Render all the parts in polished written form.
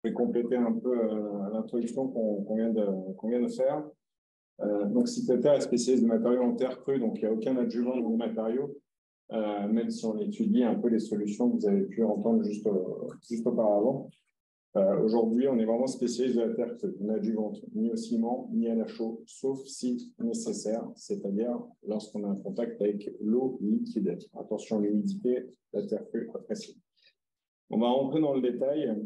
Je vais compléter un peu l'introduction qu'on vient de faire. Donc, Cycloterre est spécialiste de matériaux en terre crue, donc il n'y a aucun adjuvant dans les matériaux, même si on étudie un peu les solutions que vous avez pu entendre juste auparavant. Aujourd'hui, on est vraiment spécialiste de la terre crue, n'adjuvante ni au ciment, ni à la chaux, sauf si nécessaire, c'est-à-dire lorsqu'on a un contact avec l'eau liquide. Attention à l'humidité, la terre crue appréciée. On va rentrer dans le détail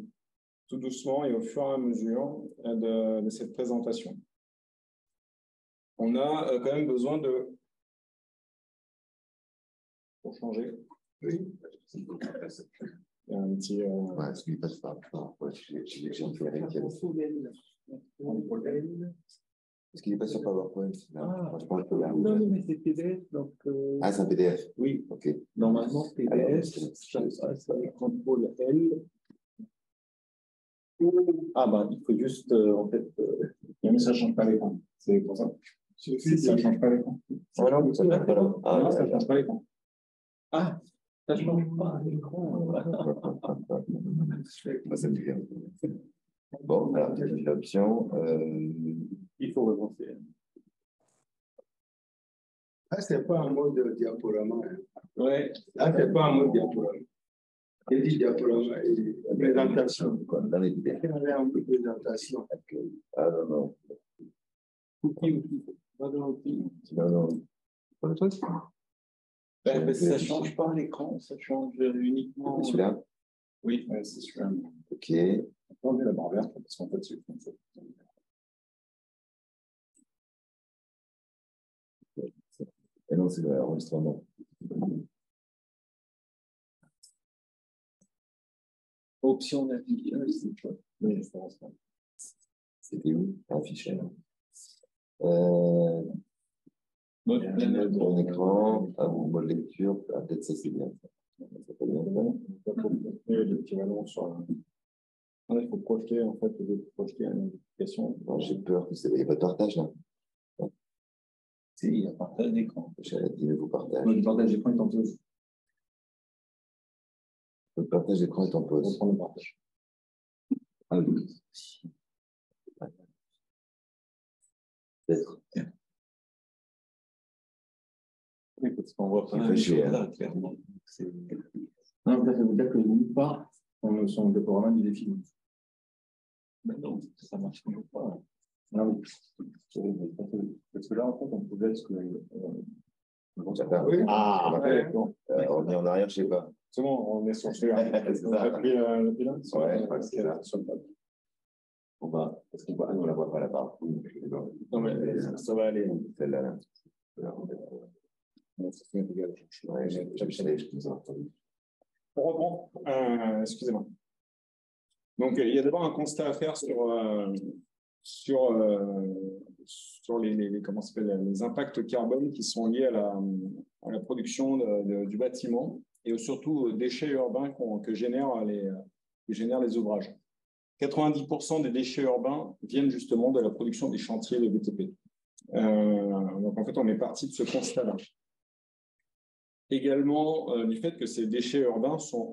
tout doucement et au fur et à mesure de cette présentation. On a quand même besoin de... Pour changer. Oui. Il y a un petit... Ouais, est-ce qu'il passe par ouais, j'ai un peu rien qui a est-ce qu'il n'est pas sur PowerPoint? Non, mais c'est PDF. Donc, ah, c'est un PDF? Oui. Ok. Normalement, PDF, ça passe avec CTRL L. Ah, bah, il faut juste, en fait... mais ça ne change pas l'écran. C'est pour ça. Ça ne change pas l'écran. Ah non, ça ne change pas l'écran. Ah, non, ça ne change pas l'écran. Ah, ça ne change pas l'écran. Ça me dit bien. Bon, alors, l'option. Il faut relancer. Ah, ce n'est pas un mode diaporama. Hein. Ouais. Ah, ce n'est pas un mode diaporama. Il dit diaporama et présentation. Dans les idées. Il y a un peu de présentation. Ah non, non. Outil. Pas dans l'outil. Non. Pas le truc? Ça ne change pas l'écran, ça change uniquement. C'est celui-là? Oui, c'est celui-là. Ok. On va enlever la barre verte parce qu'en fait, c'est comme ça. Et non, c'est l'enregistrement. Option navigation. Oui, je pense pas. C'était où? Un fichier. Mon écran, mode lecture, peut-être ça c'est bien. Ça peut bien. L'équivalent sur il faut projeter, en fait, projeter une application. J'ai peur que il n'y a pas de partage là. Si, il y a partage d'écran. J'allais dire, vous partagez. Le partage d'écran est en pause. Le partage d'écran est en pause. On reprend le partage. Ah oui. Peut-être. Oui, parce qu'on voit pas là, clairement. Non, ça veut dire que nulle part, on sont des programmes du défi. Mais non, ça marche toujours pas. Non, parce que là, en fait, on pouvait ce que. Oui. Ah, revenir en arrière, je ne sais pas. C'est bon, on est sur celui-là. C'est ça. On a pris le bilan. Ouais, parce qu'elle a sur le table. On va, parce qu'on voit, nous, on ne la voit pas là-bas. Non, mais ça va aller. Celle-là, là. On reprend. Excusez-moi. Donc, il y a d'abord un constat à faire sur les impacts carbone qui sont liés à la production du bâtiment et surtout aux déchets urbains que génèrent les ouvrages. 90% des déchets urbains viennent justement de la production des chantiers de BTP. Donc, en fait, on est parti de ce constat-là. Également du fait que ces déchets urbains sont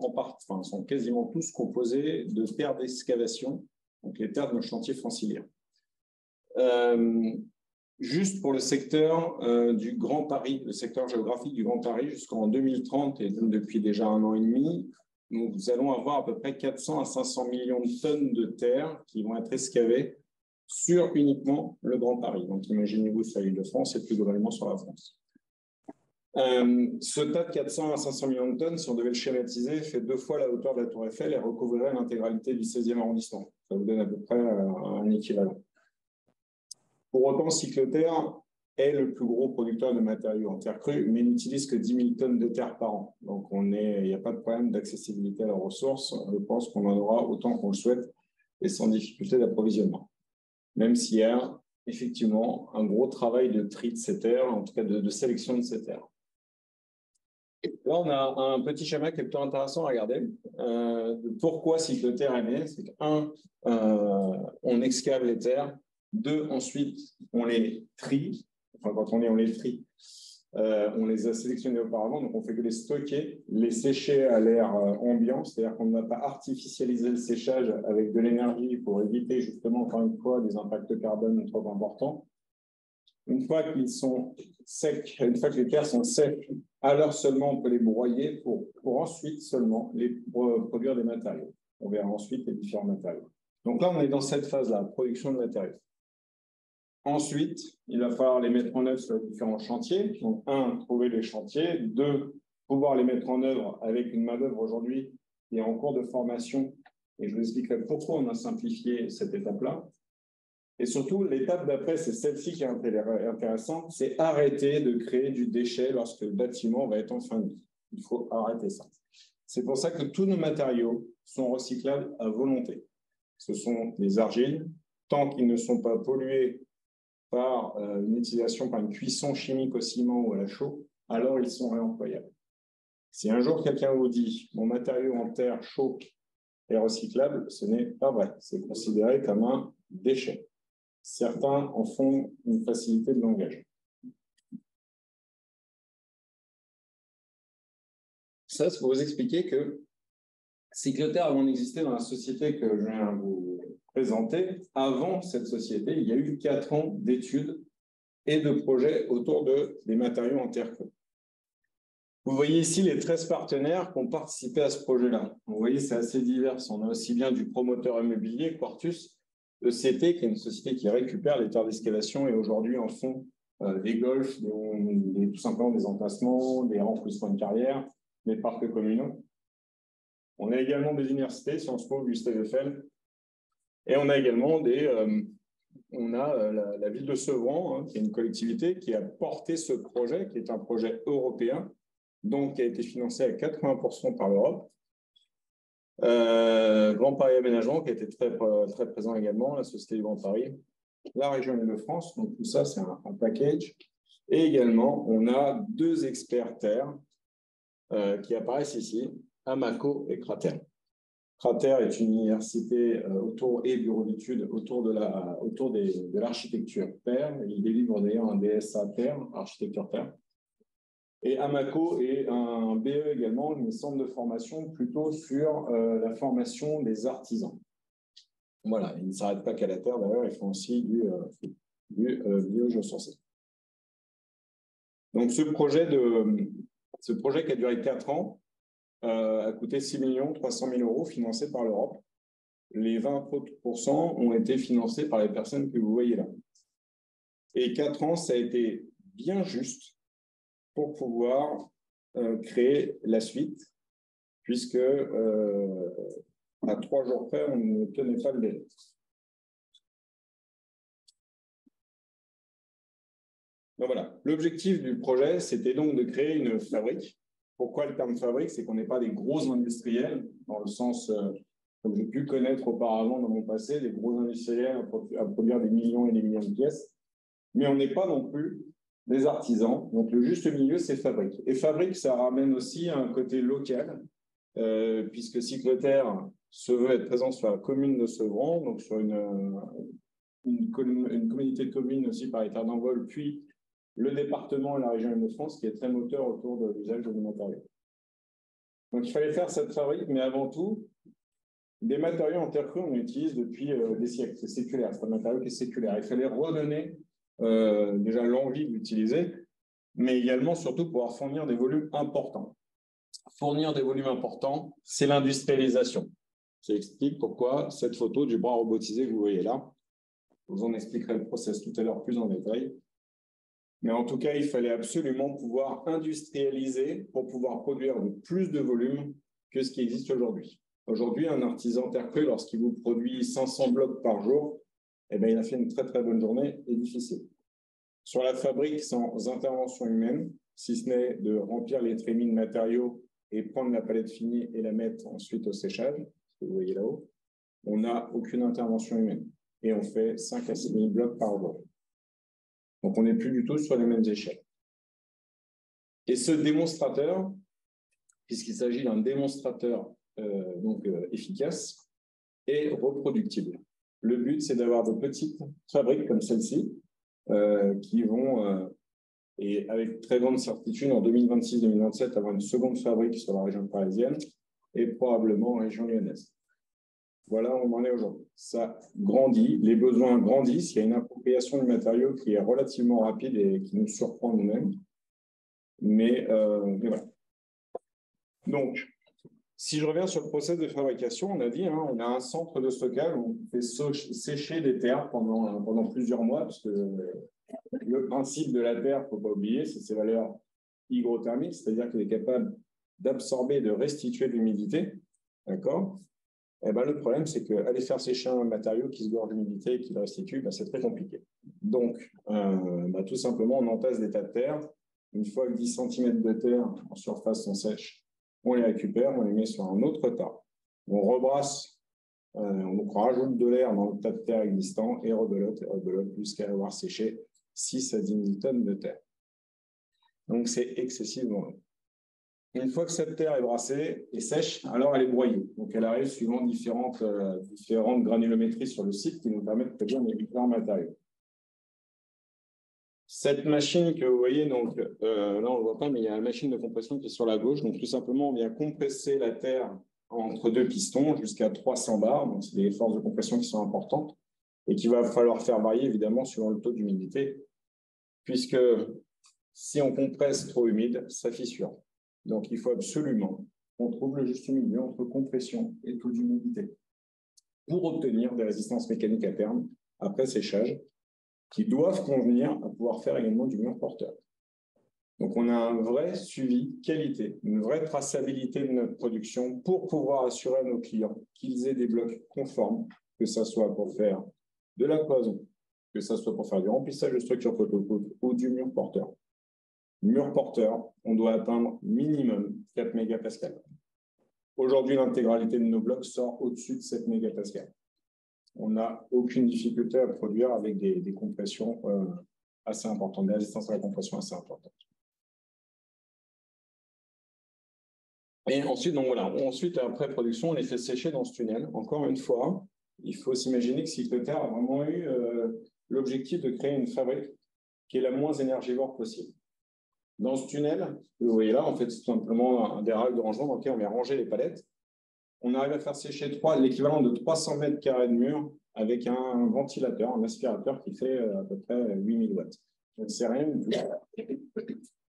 quasiment tous composés de terres d'excavation, donc les terres de nos chantiers franciliens. Juste pour le secteur du Grand Paris, le secteur géographique du Grand Paris, jusqu'en 2030 et donc depuis déjà 1 an et demi, nous allons avoir à peu près 400 à 500 millions de tonnes de terre qui vont être excavées sur uniquement le Grand Paris. Donc imaginez-vous sur l'Île-de-France et plus globalement sur la France. Ce tas de 400 à 500 millions de tonnes, si on devait le schématiser, fait 2 fois la hauteur de la Tour Eiffel et recouvrirait l'intégralité du 16e arrondissement. Ça vous donne à peu près un équivalent. Pour autant, Cycloterre est le plus gros producteur de matériaux en terre crue, mais n'utilise que 10 000 tonnes de terre par an. Donc, il n'y a pas de problème d'accessibilité à la ressource. Je pense qu'on en aura autant qu'on le souhaite et sans difficulté d'approvisionnement. Même s'il y a effectivement un gros travail de tri de ces terres, en tout cas de sélection de ces terres. Là, on a un petit schéma qui est plutôt intéressant à regarder. Pourquoi Cycloterre est né? C'est qu'un, on excave les terres. 2, ensuite, on les trie. Enfin, quand on les trie, On les a sélectionnés auparavant, donc on fait que les stocker, les sécher à l'air ambiant, c'est-à-dire qu'on n'a pas artificialisé le séchage avec de l'énergie pour éviter justement, encore une fois, des impacts carbone trop importants. Une fois qu'ils sont secs, une fois que les terres sont sèches, alors seulement on peut les broyer pour ensuite seulement produire des matériaux. On verra ensuite les différents matériaux. Donc là, on est dans cette phase-là, production de matériaux. Ensuite, il va falloir les mettre en œuvre sur les différents chantiers. Donc, un, trouver les chantiers. Deux, pouvoir les mettre en œuvre avec une main-d'œuvre aujourd'hui qui est en cours de formation. Et je vous expliquerai pourquoi on a simplifié cette étape-là. Et surtout, l'étape d'après, c'est celle-ci qui est intéressante, c'est arrêter de créer du déchet lorsque le bâtiment va être en fin de vie. Il faut arrêter ça. C'est pour ça que tous nos matériaux sont recyclables à volonté. Ce sont des argiles, tant qu'ils ne sont pas pollués par une utilisation, par une cuisson chimique au ciment ou à la chaux, alors ils sont réemployables. Si un jour quelqu'un vous dit « mon matériau en terre chaux est recyclable », ce n'est pas vrai. C'est considéré comme un déchet. Certains en font une facilité de langage. Ça, c'est pour vous expliquer que Cycloterre, avant d'exister dans la société que je viens de vous présenter, avant cette société, il y a eu 4 ans d'études et de projets autour des matériaux en terre crue. Vous voyez ici les 13 partenaires qui ont participé à ce projet-là. Vous voyez, c'est assez divers. On a aussi bien du promoteur immobilier, Quartus, ECT, qui est une société qui récupère les terres d'excavation et aujourd'hui en font des golfs, tout simplement des emplacements, des remplissements de carrière, des parcs communaux. On a également des universités, Sciences Po, Gustave Eiffel, et on a également la ville de Sevran, hein, qui est une collectivité qui a porté ce projet, qui est un projet européen, donc qui a été financé à 80% par l'Europe. Grand Paris Aménagement, qui a été très présent également, la Société du Grand Paris, la région Île-de-France, donc tout ça, c'est un package. Et également, on a 2 experts terres qui apparaissent ici, Amaco et Cratère. Cratère est une université et bureau d'études autour de l'architecture terre. Il délivre d'ailleurs un DSA terre, architecture terre. Et Amaco est un BE également, un centre de formation plutôt sur la formation des artisans. Voilà, ils ne s'arrêtent pas qu'à la terre, d'ailleurs, ils font aussi du biogéosourcé. Donc ce projet qui a duré 4 ans a coûté 6 300 000 € financé par l'Europe. Les 20% ont été financés par les personnes que vous voyez là. Et 4 ans, ça a été bien juste pour pouvoir créer la suite, puisque à 3 jours près, on ne tenait pas le délai. Donc voilà, l'objectif du projet, c'était donc de créer une fabrique. Pourquoi le terme fabrique? C'est qu'on n'est pas des gros industriels, dans le sens, comme j'ai pu connaître auparavant dans mon passé, des gros industriels à produire des millions et des millions de pièces, mais on n'est pas non plus des artisans. Donc le juste milieu, c'est fabrique. Et fabrique, ça ramène aussi à un côté local, puisque Cycloterre se veut être présent sur la commune de Sevran, donc sur une communauté de communes aussi par les terres d'envol, puis le département et la région Île-de-France, qui est très moteur autour de l'usage de nos matériaux. Donc il fallait faire cette fabrique, mais avant tout, des matériaux en terre crue, on utilise depuis des siècles. C'est séculaire, c'est un matériau qui est séculaire. Il fallait redonner déjà l'envie de l'utiliser, mais également, surtout, pouvoir fournir des volumes importants. Fournir des volumes importants, c'est l'industrialisation. Ça explique pourquoi cette photo du bras robotisé que vous voyez là. Je vous en expliquerai le process tout à l'heure plus en détail. Mais en tout cas, il fallait absolument pouvoir industrialiser pour pouvoir produire plus de volume que ce qui existe aujourd'hui. Aujourd'hui, un artisan terre crue, lorsqu'il vous produit 500 blocs par jour, eh bien, il a fait une très très bonne journée et difficile. Sur la fabrique, sans intervention humaine, si ce n'est de remplir les trémies de matériaux et prendre la palette finie et la mettre ensuite au séchage, ce que vous voyez là-haut, on n'a aucune intervention humaine. Et on fait 5 à 6 000 blocs par jour. Donc, on n'est plus du tout sur les mêmes échelles. Et ce démonstrateur, puisqu'il s'agit d'un démonstrateur efficace, est reproductible. Le but, c'est d'avoir de petites fabriques comme celle-ci qui vont et avec très grande certitude, en 2026-2027, avoir une seconde fabrique sur la région parisienne et probablement en région lyonnaise. Voilà, on en est aujourd'hui. Ça grandit, les besoins grandissent, il y a une appropriation du matériau qui est relativement rapide et qui nous surprend nous-mêmes. Mais voilà. Donc, si je reviens sur le process de fabrication, on a dit, on a un centre de stockage où on fait sécher des terres pendant plusieurs mois, parce que le principe de la terre, il ne faut pas oublier, c'est ses valeurs hygrothermiques, c'est-à-dire qu'elle est capable d'absorber et de restituer de l'humidité. D'accord ? Eh ben, le problème, c'est qu'aller faire sécher un matériau qui se gorge d'humidité et qui le restitue, c'est très compliqué. Donc, tout simplement, on entasse des tas de terre. Une fois que 10 cm de terre en surface sont sèches, on les récupère, on les met sur un autre tas. On rebrasse, on rajoute de l'air dans le tas de terre existant et rebelote jusqu'à avoir séché 6 à 10 000 tonnes de terre. Donc, c'est excessivement long. Une fois que cette terre est brassée et sèche, alors elle est broyée. Donc, elle arrive suivant différentes granulométries sur le site qui nous permettent de produire les différents matériaux. Cette machine que vous voyez, donc, là, on ne le voit pas, mais il y a une machine de compression qui est sur la gauche. Donc, tout simplement, on vient compresser la terre entre deux pistons jusqu'à 300 bars. Donc, c'est des forces de compression qui sont importantes et qu'il va falloir faire varier, évidemment, suivant le taux d'humidité, puisque si on compresse trop humide, ça fissure. Donc, il faut absolument qu'on trouve le juste milieu entre compression et taux d'humidité pour obtenir des résistances mécaniques à terme après séchage qui doivent convenir à pouvoir faire également du mur porteur. Donc, on a un vrai suivi qualité, une vraie traçabilité de notre production pour pouvoir assurer à nos clients qu'ils aient des blocs conformes, que ce soit pour faire de la cloison, que ce soit pour faire du remplissage de structure photovoltaïque ou du mur porteur. Mur porteur, on doit atteindre minimum 4 mégapascales. Aujourd'hui, l'intégralité de nos blocs sort au-dessus de 7 mégapascales. On n'a aucune difficulté à produire avec des compressions assez importantes, des résistances à la compression assez importantes. Et ensuite, donc voilà, ensuite, après production, on les fait sécher dans ce tunnel. Encore une fois, il faut s'imaginer que Cycloterre a vraiment eu l'objectif de créer une fabrique qui est la moins énergivore possible. Dans ce tunnel, vous voyez là, en fait, c'est simplement des rails de rangement dans lesquels on vient ranger les palettes. On arrive à faire sécher l'équivalent de 300 mètres carrés de mur avec un ventilateur, un aspirateur qui fait à peu près 8000 watts. Donc, c'est rien du tout.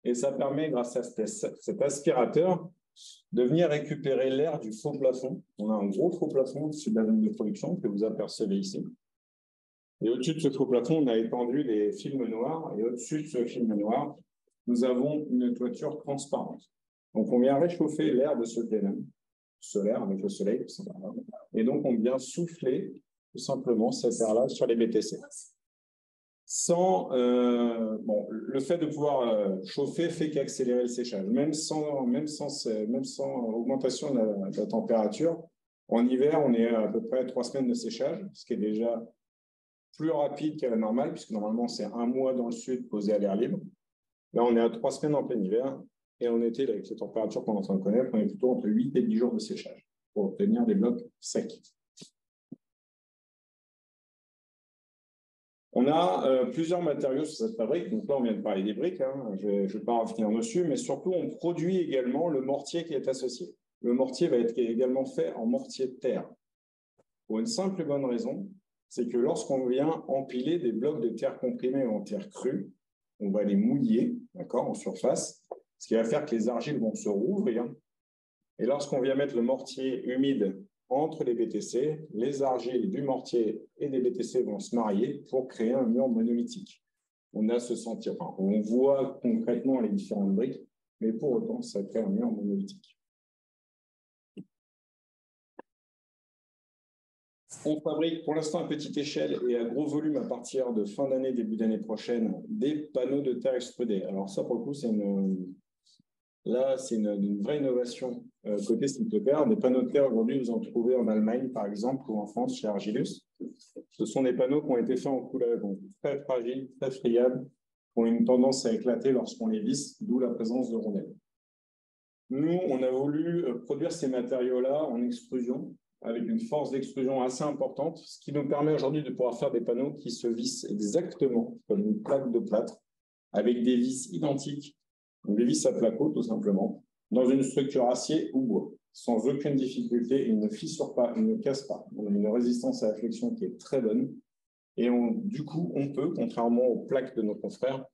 Et ça permet, grâce à cet aspirateur, de venir récupérer l'air du faux plafond. On a un gros faux plafond au-dessus de la ligne de production que vous apercevez ici. Et au-dessus de ce faux plafond, on a étendu des films noirs. Et au-dessus de ce film noir, nous avons une toiture transparente. Donc, on vient réchauffer l'air de ce plénum solaire avec le soleil. Et donc, on vient souffler tout simplement cet air-là sur les BTC. Le fait de pouvoir chauffer fait qu'accélérer le séchage. Même sans augmentation de la température, en hiver, on est à peu près à 3 semaines de séchage, ce qui est déjà plus rapide qu'à la normale, puisque normalement, c'est 1 mois dans le sud posé à l'air libre. Là, on est à 3 semaines en plein hiver, et en été, avec les températures qu'on est en train de connaître, on est plutôt entre 8 et 10 jours de séchage pour obtenir des blocs secs. On a plusieurs matériaux sur cette fabrique. Donc là, on vient de parler des briques. Je ne vais pas revenir dessus, mais surtout, on produit également le mortier qui est associé. Le mortier va être également fait en mortier de terre. Pour une simple et bonne raison, c'est que lorsqu'on vient empiler des blocs de terre comprimés en terre crue, on va les mouiller, d'accord, en surface, ce qui va faire que les argiles vont se rouvrir. Et lorsqu'on vient mettre le mortier humide entre les BTC, les argiles du mortier et des BTC vont se marier pour créer un mur monolithique. On a ce sentier, on voit concrètement les différentes briques, mais pour autant, ça crée un mur monolithique. On fabrique pour l'instant à petite échelle et à gros volume à partir de fin d'année, début d'année prochaine, des panneaux de terre extrudés. Alors ça, pour le coup, c'est une vraie innovation côté Cycloterre. Des panneaux de terre, aujourd'hui, vous en trouvez en Allemagne, par exemple, ou en France, chez Argilus. Ce sont des panneaux qui ont été faits en coulage, donc très fragiles, très friables, qui ont une tendance à éclater lorsqu'on les visse, d'où la présence de rondelles. Nous, on a voulu produire ces matériaux-là en extrusion, avec une force d'extrusion assez importante, ce qui nous permet aujourd'hui de pouvoir faire des panneaux qui se vissent exactement comme une plaque de plâtre, avec des vis identiques, donc des vis à placo tout simplement, dans une structure acier ou bois, sans aucune difficulté. Ils ne fissurent pas, ils ne cassent pas. On a une résistance à la flexion qui est très bonne. Et du coup, on peut, contrairement aux plaques de nos confrères,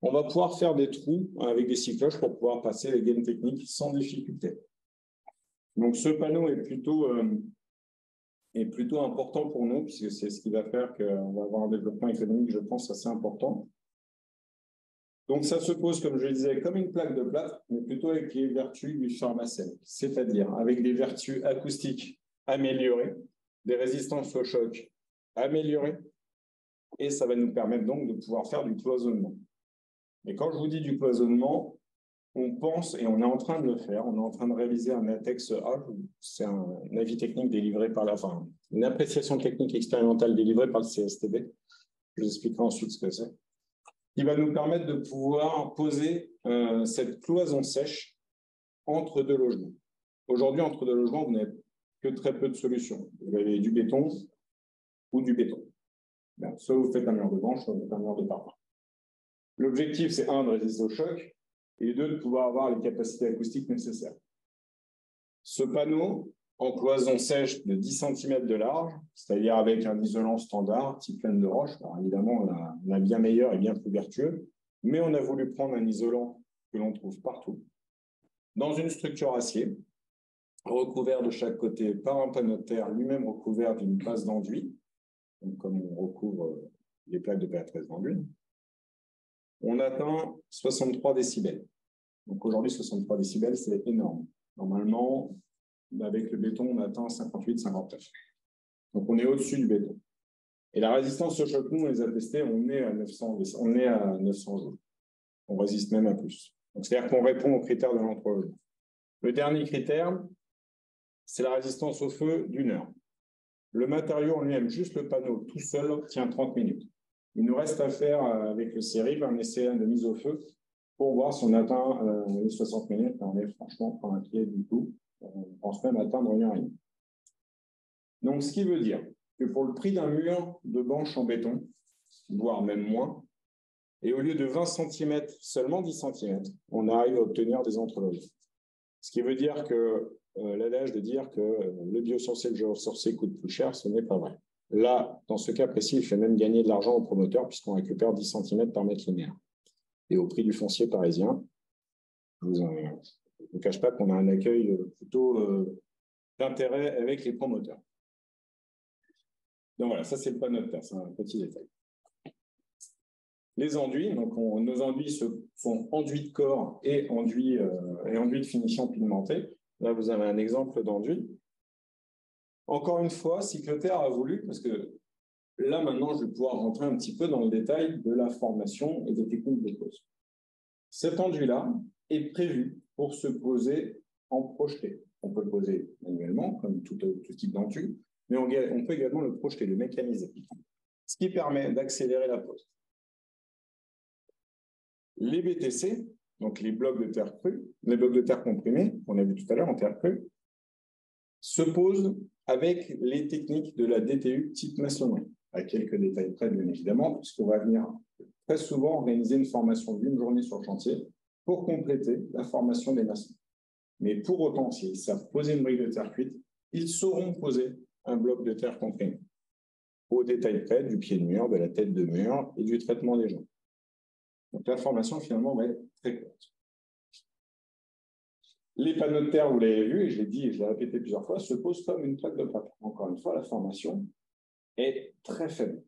on va pouvoir faire des trous avec des cycloches pour pouvoir passer les gaines techniques sans difficulté. Donc, ce panneau est plutôt important pour nous, puisque c'est ce qui va faire qu'on va avoir un développement économique, je pense, assez important. Donc, ça se pose, comme je le disais, comme une plaque de plâtre, mais plutôt avec les vertus du pharmacène, c'est-à-dire avec des vertus acoustiques améliorées, des résistances au choc améliorées, et ça va nous permettre donc de pouvoir faire du cloisonnement. Et quand je vous dis du cloisonnement, on pense, et on est en train de le faire, on est en train de réaliser un ATEX A, c'est un avis technique délivré par une appréciation technique expérimentale délivrée par le CSTB. Je vous expliquerai ensuite ce que c'est. Qui va nous permettre de pouvoir poser cette cloison sèche entre deux logements. Aujourd'hui, entre deux logements, vous n'avez que très peu de solutions. Vous avez du béton ou du béton. Bien, soit vous faites un mur de branche, soit vous faites un mur de parpaing. L'objectif, c'est de résister au choc, et deux, de pouvoir avoir les capacités acoustiques nécessaires. Ce panneau, en cloison sèche de 10 cm de large, c'est-à-dire avec un isolant standard, type laine de roche. Alors évidemment, on a bien meilleur et bien plus vertueux, mais on a voulu prendre un isolant que l'on trouve partout, dans une structure acier, recouvert de chaque côté par un panneau de terre, lui-même recouvert d'une base d'enduit, comme on recouvre les plaques de PA13 d'enduit. On atteint 63 décibels. Donc aujourd'hui, 63 décibels, c'est énorme. Normalement, avec le béton, on atteint 58, 59. Donc on est au-dessus du béton. Et la résistance au choc, nous, on les a testés, on est à 900 joules. On résiste même à plus. Donc c'est-à-dire qu'on répond aux critères de l'entrelogement. Le dernier critère, c'est la résistance au feu d'1 heure. Le matériau en lui-même, juste le panneau tout seul, tient 30 minutes. Il nous reste à faire avec le CERIV un essai de mise au feu pour voir si on atteint les 60 minutes. On est franchement pas inquiet du tout. On pense même atteindre 1 heure et demie. Donc, ce qui veut dire que pour le prix d'un mur de banche en béton, voire même moins, et au lieu de 20 cm, seulement 10 cm, on arrive à obtenir des entrelogements. Ce qui veut dire que l'adage de dire que le biosourcé et le géosourcé coûtent plus cher, ce n'est pas vrai. Là, dans ce cas précis, il fait même gagner de l'argent au promoteur puisqu'on récupère 10 cm par mètre linéaire. Et au prix du foncier parisien, je ne vous cache pas qu'on a un accueil plutôt d'intérêt avec les promoteurs. Donc voilà, ça c'est le panneau de terre, c'est un petit détail. Les enduits, donc nos enduits sont enduits de corps et enduits de finition pigmentée. Là, vous avez un exemple d'enduit. Encore une fois, Cycloterre a voulu, parce que là, maintenant, je vais pouvoir rentrer un petit peu dans le détail de la formation et des techniques de pose. Cet enduit-là est prévu pour se poser en projeté. On peut le poser manuellement, comme tout type d'enduit, mais on peut également le projeter, le mécaniser, ce qui permet d'accélérer la pose. Les BTC, donc les blocs de terre crue, les blocs de terre comprimés, qu'on a vu tout à l'heure en terre crue, se posent avec les techniques de la DTU type maçonnerie, à quelques détails près, bien évidemment, puisqu'on va venir très souvent organiser une formation d'une journée sur le chantier pour compléter la formation des maçons. Mais pour autant, s'ils savent poser une brique de terre cuite, ils sauront poser un bloc de terre comprimé, au détail près du pied de mur, de la tête de mur et du traitement des joints. Donc la formation, finalement, va être très courte. Les panneaux de terre, vous l'avez vu, et je l'ai dit et je l'ai répété plusieurs fois, se posent comme une plaque de plâtre. Encore une fois, la formation est très faible.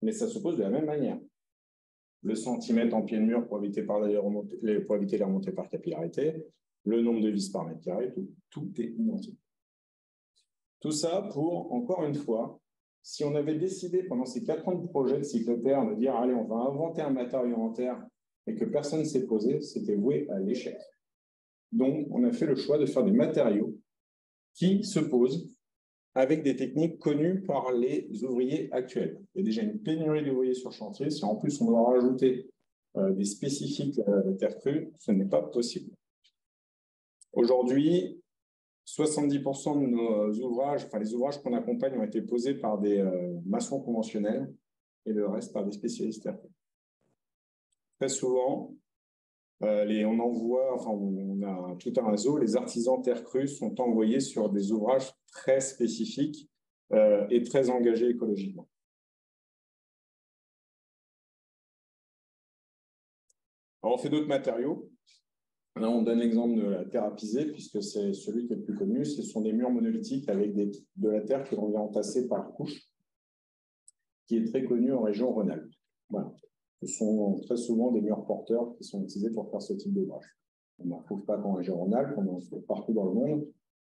Mais ça se pose de la même manière. Le centimètre en pied de mur pour éviter les remontées par capillarité, le nombre de vis par mètre carré, tout est identique. Tout ça pour, encore une fois, si on avait décidé pendant ces 4 ans de projet de Cycloterre de dire allez, on va inventer un matériau en terre et que personne ne s'est posé, c'était voué à l'échec. Donc, on a fait le choix de faire des matériaux qui se posent avec des techniques connues par les ouvriers actuels. Il y a déjà une pénurie d'ouvriers sur chantier. Si en plus on doit rajouter des spécifiques à la terre crue, ce n'est pas possible. Aujourd'hui, 70% de nos ouvrages, enfin les ouvrages qu'on accompagne ont été posés par des maçons conventionnels et le reste par des spécialistes terre crue. très souvent, on envoie, enfin, on a tout un réseau, les artisans terre crue sont envoyés sur des ouvrages très spécifiques et très engagés écologiquement. Alors, on fait d'autres matériaux. Là, on donne l'exemple de la terre à piser, puisque c'est celui qui est le plus connu. Ce sont des murs monolithiques avec de la terre que l'on vient entasser par couche, qui est très connu en région Rhône-Alpes. Voilà. Ce sont très souvent des murs porteurs qui sont utilisés pour faire ce type d'ouvrage. On n'en retrouve pas qu'en région Rhône-Alpes, on en trouve partout dans le monde.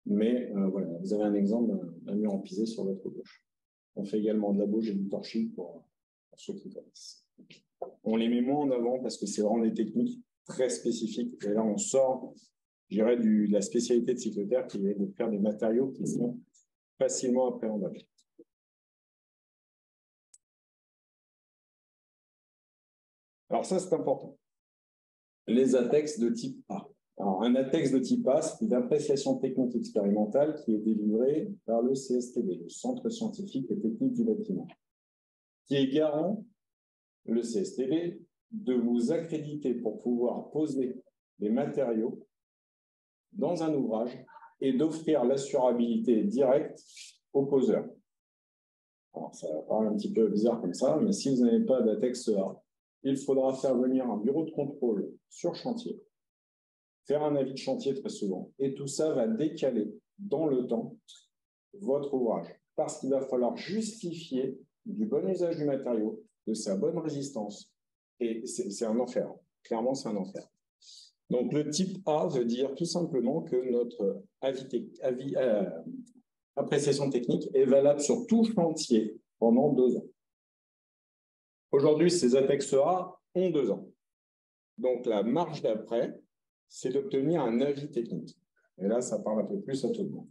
Mais voilà, vous avez un exemple d'un mur en pisé sur votre gauche. On fait également de la bauge et du torchis pour ceux qui connaissent. On les met moins en avant parce que c'est vraiment des techniques très spécifiques. Et là, on sort, je dirais, de la spécialité de Cycloterre qui est de faire des matériaux qui sont facilement appréhendables. Alors ça, c'est important. Les ATEX de type A. Alors, un ATEX de type A, c'est une appréciation technique expérimentale qui est délivrée par le CSTB, le Centre scientifique et technique du bâtiment, qui est garant, le CSTB, de vous accréditer pour pouvoir poser des matériaux dans un ouvrage et d'offrir l'assurabilité directe au poseur. Alors, ça paraît un petit peu bizarre comme ça, mais si vous n'avez pas d'ATEX A, il faudra faire venir un bureau de contrôle sur chantier, faire un avis de chantier très souvent, et tout ça va décaler dans le temps votre ouvrage, parce qu'il va falloir justifier du bon usage du matériau, de sa bonne résistance, et c'est un enfer. Clairement, c'est un enfer. Donc, le type A veut dire tout simplement que notre appréciation technique est valable sur tout chantier pendant 2 ans. Aujourd'hui, ces ATEX A ont 2 ans. Donc, la marge d'après, c'est d'obtenir un avis technique. Et là, ça parle un peu plus à tout le monde.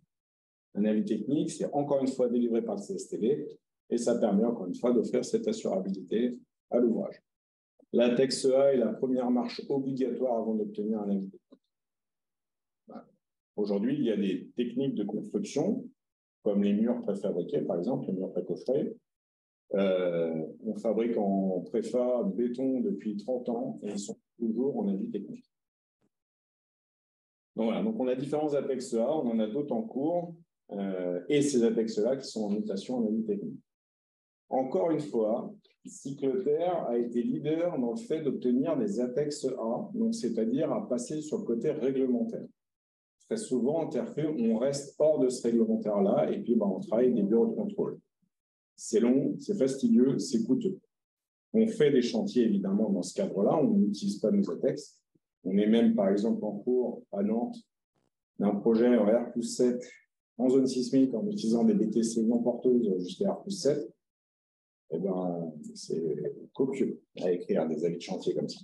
Un avis technique, c'est encore une fois délivré par le CSTB et ça permet encore une fois d'offrir cette assurabilité à l'ouvrage. L'ATEX A est la première marche obligatoire avant d'obtenir un avis technique. Voilà. Aujourd'hui, il y a des techniques de construction, comme les murs préfabriqués, par exemple, les murs précoffrés. On fabrique en préfa béton depuis 30 ans et ils sont toujours en avis technique. Donc voilà, donc on a différents ATEX A, on en a d'autres en cours, et ces ATEX-là qui sont en mutation en avis technique. Encore une fois, Cycloterre a été leader dans le fait d'obtenir des ATEX A, donc c'est-à-dire à passer sur le côté réglementaire. Très souvent, en terre crue, on reste hors de ce réglementaire-là, et puis on travaille avec des bureaux de contrôle. C'est long, c'est fastidieux, c'est coûteux. On fait des chantiers, évidemment, dans ce cadre-là, on n'utilise pas nos ATEX. On est même, par exemple, en cours à Nantes d'un projet en R+7 en zone sismique en utilisant des BTC non porteuses jusqu'à R+7. Eh bien, c'est copieux à écrire des avis de chantier comme ça.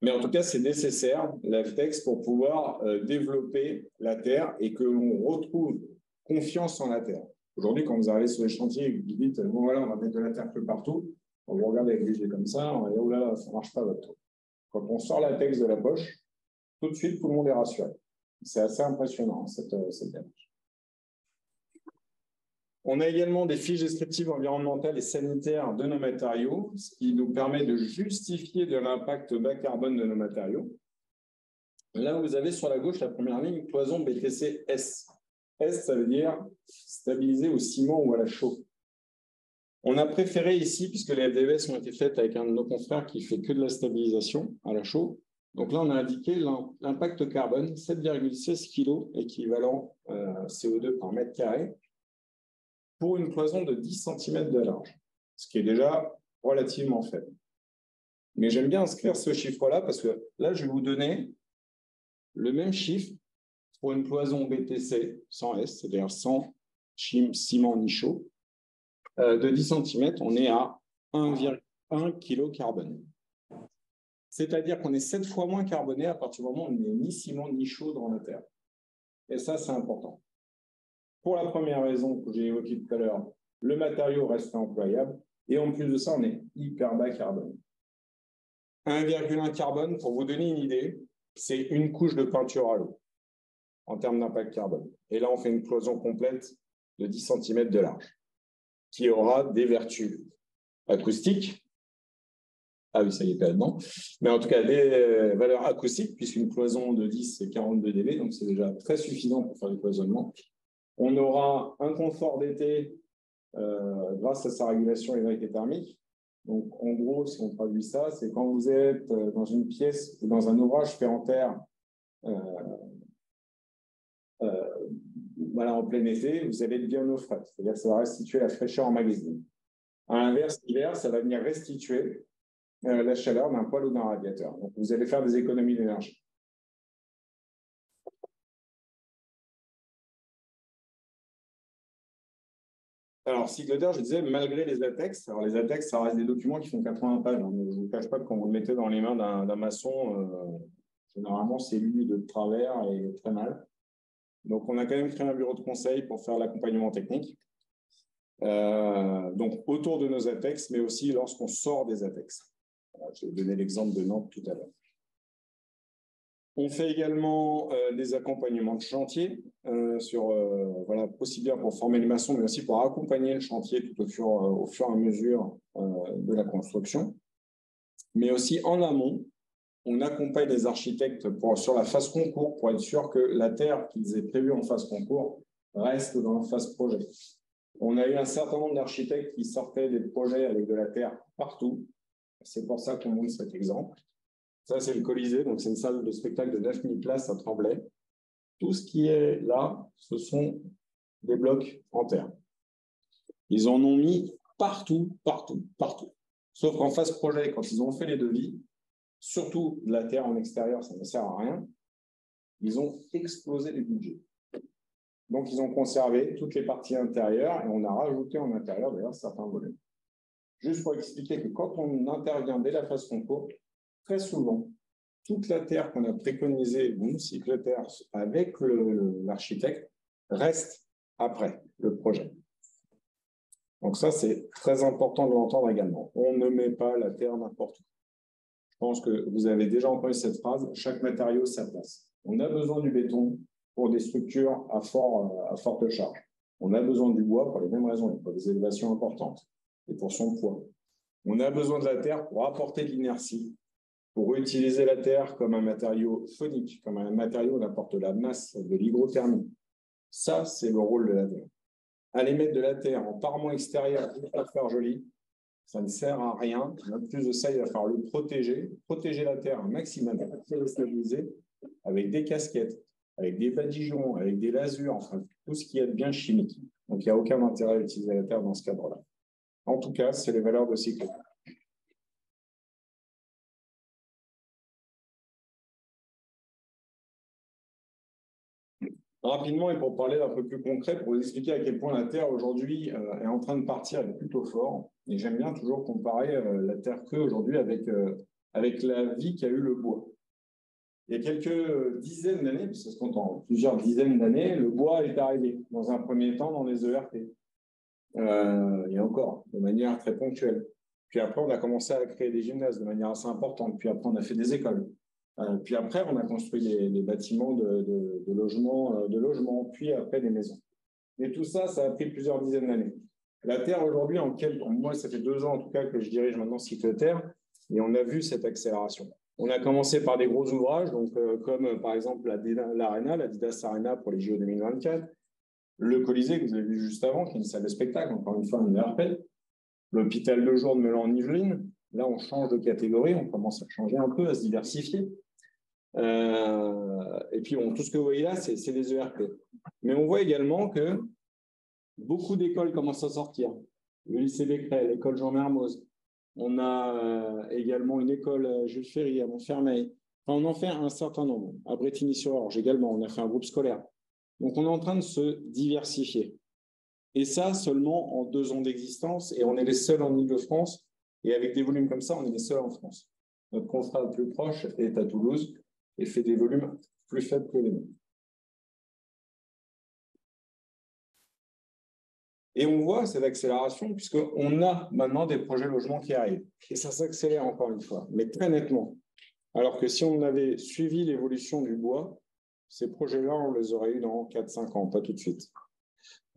Mais en tout cas, c'est nécessaire, l'ATEX, pour pouvoir développer la terre et que l'on retrouve confiance en la terre. Aujourd'hui, quand vous arrivez sur les chantiers et que vous dites, bon voilà, on va mettre de la terre un peu partout, on vous regarde avec les yeux comme ça, on va dire, oh là là, ça ne marche pas votre truc. Quand on sort l'ATEX de la poche, tout de suite, tout le monde est rassuré. C'est assez impressionnant, cette démarche. On a également des fiches descriptives environnementales et sanitaires de nos matériaux, ce qui nous permet de justifier de l'impact bas carbone de nos matériaux. Là, vous avez sur la gauche la première ligne, cloison BTC S. S, ça veut dire stabilisé au ciment ou à la chaux. On a préféré ici, puisque les FDVS ont été faites avec un de nos confrères qui fait que de la stabilisation à la chaux. Donc là, on a indiqué l'impact carbone, 7,16 kg équivalent CO2 par mètre carré, pour une cloison de 10 cm de large, ce qui est déjà relativement faible. Mais j'aime bien inscrire ce chiffre-là parce que là, je vais vous donner le même chiffre pour une cloison BTC sans S, c'est-à-dire sans ciment ni chaux, de 10 cm, on est à 1,1 kg carbone. C'est-à-dire qu'on est 7 fois moins carboné à partir du moment où on n'est ni ciment ni chaux dans la terre. Et ça, c'est important. Pour la première raison que j'ai évoquée tout à l'heure, le matériau reste employable et en plus de ça, on est hyper bas carbone. 1,1 carbone, pour vous donner une idée, c'est une couche de peinture à l'eau en termes d'impact carbone. Et là, on fait une cloison complète de 10 cm de large qui aura des vertus acoustiques. Ah oui, ça y est, pas dedans. Mais en tout cas, des valeurs acoustiques, puisqu'une cloison de 10, c'est 42 dB, donc c'est déjà très suffisant pour faire du cloisonnement. On aura un confort d'été grâce à sa régulation électrique et thermique. Donc, en gros, si on traduit ça, c'est quand vous êtes dans une pièce ou dans un ouvrage fait en terre, voilà, en plein été, vous allez être bien au frais. C'est-à-dire que ça va restituer la fraîcheur en magazine. À l'inverse, l'hiver, ça va venir restituer la chaleur d'un poêle ou d'un radiateur. Donc, vous allez faire des économies d'énergie. Alors, cycle d'air, je disais, malgré les ATEX, alors les ATEX, ça reste des documents qui font 80 pages. Hein, je ne vous cache pas que quand vous le mettez dans les mains d'un maçon, généralement, c'est lu de travers et très mal. Donc, on a quand même créé un bureau de conseil pour faire l'accompagnement technique. Donc, autour de nos ATEX, mais aussi lorsqu'on sort des ATEX. Voilà, je vais donner l'exemple de Nantes tout à l'heure. On fait également des accompagnements de chantier voilà, aussi bien pour former les maçons, mais aussi pour accompagner le chantier tout au fur et à mesure de la construction. Mais aussi en amont, on accompagne les architectes sur la phase concours pour être sûr que la terre qu'ils aient prévue en phase concours reste dans la phase projet. On a eu un certain nombre d'architectes qui sortaient des projets avec de la terre partout. C'est pour ça qu'on montre cet exemple. Ça, c'est le Colisée, donc c'est une salle de spectacle de 9000 places à Tremblay. Tout ce qui est là, ce sont des blocs en terre. Ils en ont mis partout, partout, partout. Sauf qu'en phase projet, quand ils ont fait les devis, surtout de la terre en extérieur, ça ne sert à rien, ils ont explosé les budgets. Donc, ils ont conservé toutes les parties intérieures et on a rajouté en intérieur, d'ailleurs, certains volets. Juste pour expliquer que quand on intervient dès la phase concours, très souvent, toute la terre qu'on a préconisée, bon, cycle terre, avec l'architecte, reste après le projet. Donc ça, c'est très important de l'entendre également. On ne met pas la terre n'importe où. Je pense que vous avez déjà entendu cette phrase, chaque matériau sa place. On a besoin du béton pour des structures à forte charge. On a besoin du bois pour les mêmes raisons, pour des élévations importantes et pour son poids. On a besoin de la terre pour apporter de l'inertie, pour utiliser la terre comme un matériau phonique, comme un matériau qui apporte la masse de l'hygrothermie. Ça, c'est le rôle de la terre. Aller mettre de la terre en parement extérieur pour faire joli, ça ne sert à rien. En plus de ça, il va falloir le protéger la terre un maximum, le stabiliser avec des casquettes, avec des badigeons, avec des lasures, enfin tout ce qui est bien chimique. Donc il n'y a aucun intérêt à utiliser la terre dans ce cadre-là. En tout cas, c'est les valeurs de cycle. Rapidement, et pour parler d'un peu plus concret, pour vous expliquer à quel point la Terre aujourd'hui est en train de partir et plutôt fort. Et j'aime bien toujours comparer la Terre crue aujourd'hui avec la vie qu'a eu le bois. Il y a quelques dizaines d'années, parce que ça se compte en plusieurs dizaines d'années, le bois est arrivé dans un premier temps dans les ERP. Et encore, de manière très ponctuelle. Puis après, on a commencé à créer des gymnases de manière assez importante. Puis après, on a fait des écoles. Puis après, on a construit des bâtiments de logements, puis après des maisons. Et tout ça, ça a pris plusieurs dizaines d'années. La Terre, aujourd'hui, moi, ça fait 2 ans en tout cas que je dirige maintenant Cycle Terre, et on a vu cette accélération. On a commencé par des gros ouvrages, donc, comme par exemple l'Arena, l'Adidas Arena pour les JO 2024, le Colisée que vous avez vu juste avant, qui est une salle de spectacle, encore une fois, une ERP, l'hôpital de jour de Melan-en-Yvelines. Là, on change de catégorie, on commence à changer un peu, à se diversifier. Et puis, bon, tout ce que vous voyez là, c'est des ERP. Mais on voit également que beaucoup d'écoles commencent à sortir. Le lycée Becquerel, l'école Jean Mermoz. On a également une école Jules Ferry à Montfermeil. Enfin, on en fait un certain nombre. À Brétigny-sur-Orge également, on a fait un groupe scolaire. Donc, on est en train de se diversifier. Et ça, seulement en 2 ans d'existence. Et on est les seuls en Île-de-France. Et avec des volumes comme ça, on est les seuls en France. Notre confrère le plus proche est à Toulouse et fait des volumes plus faibles que les nôtres. Et on voit cette accélération puisqu'on a maintenant des projets logements qui arrivent. Et ça s'accélère encore une fois, mais très nettement. Alors que si on avait suivi l'évolution du bois, ces projets-là, on les aurait eu dans 4-5 ans, pas tout de suite.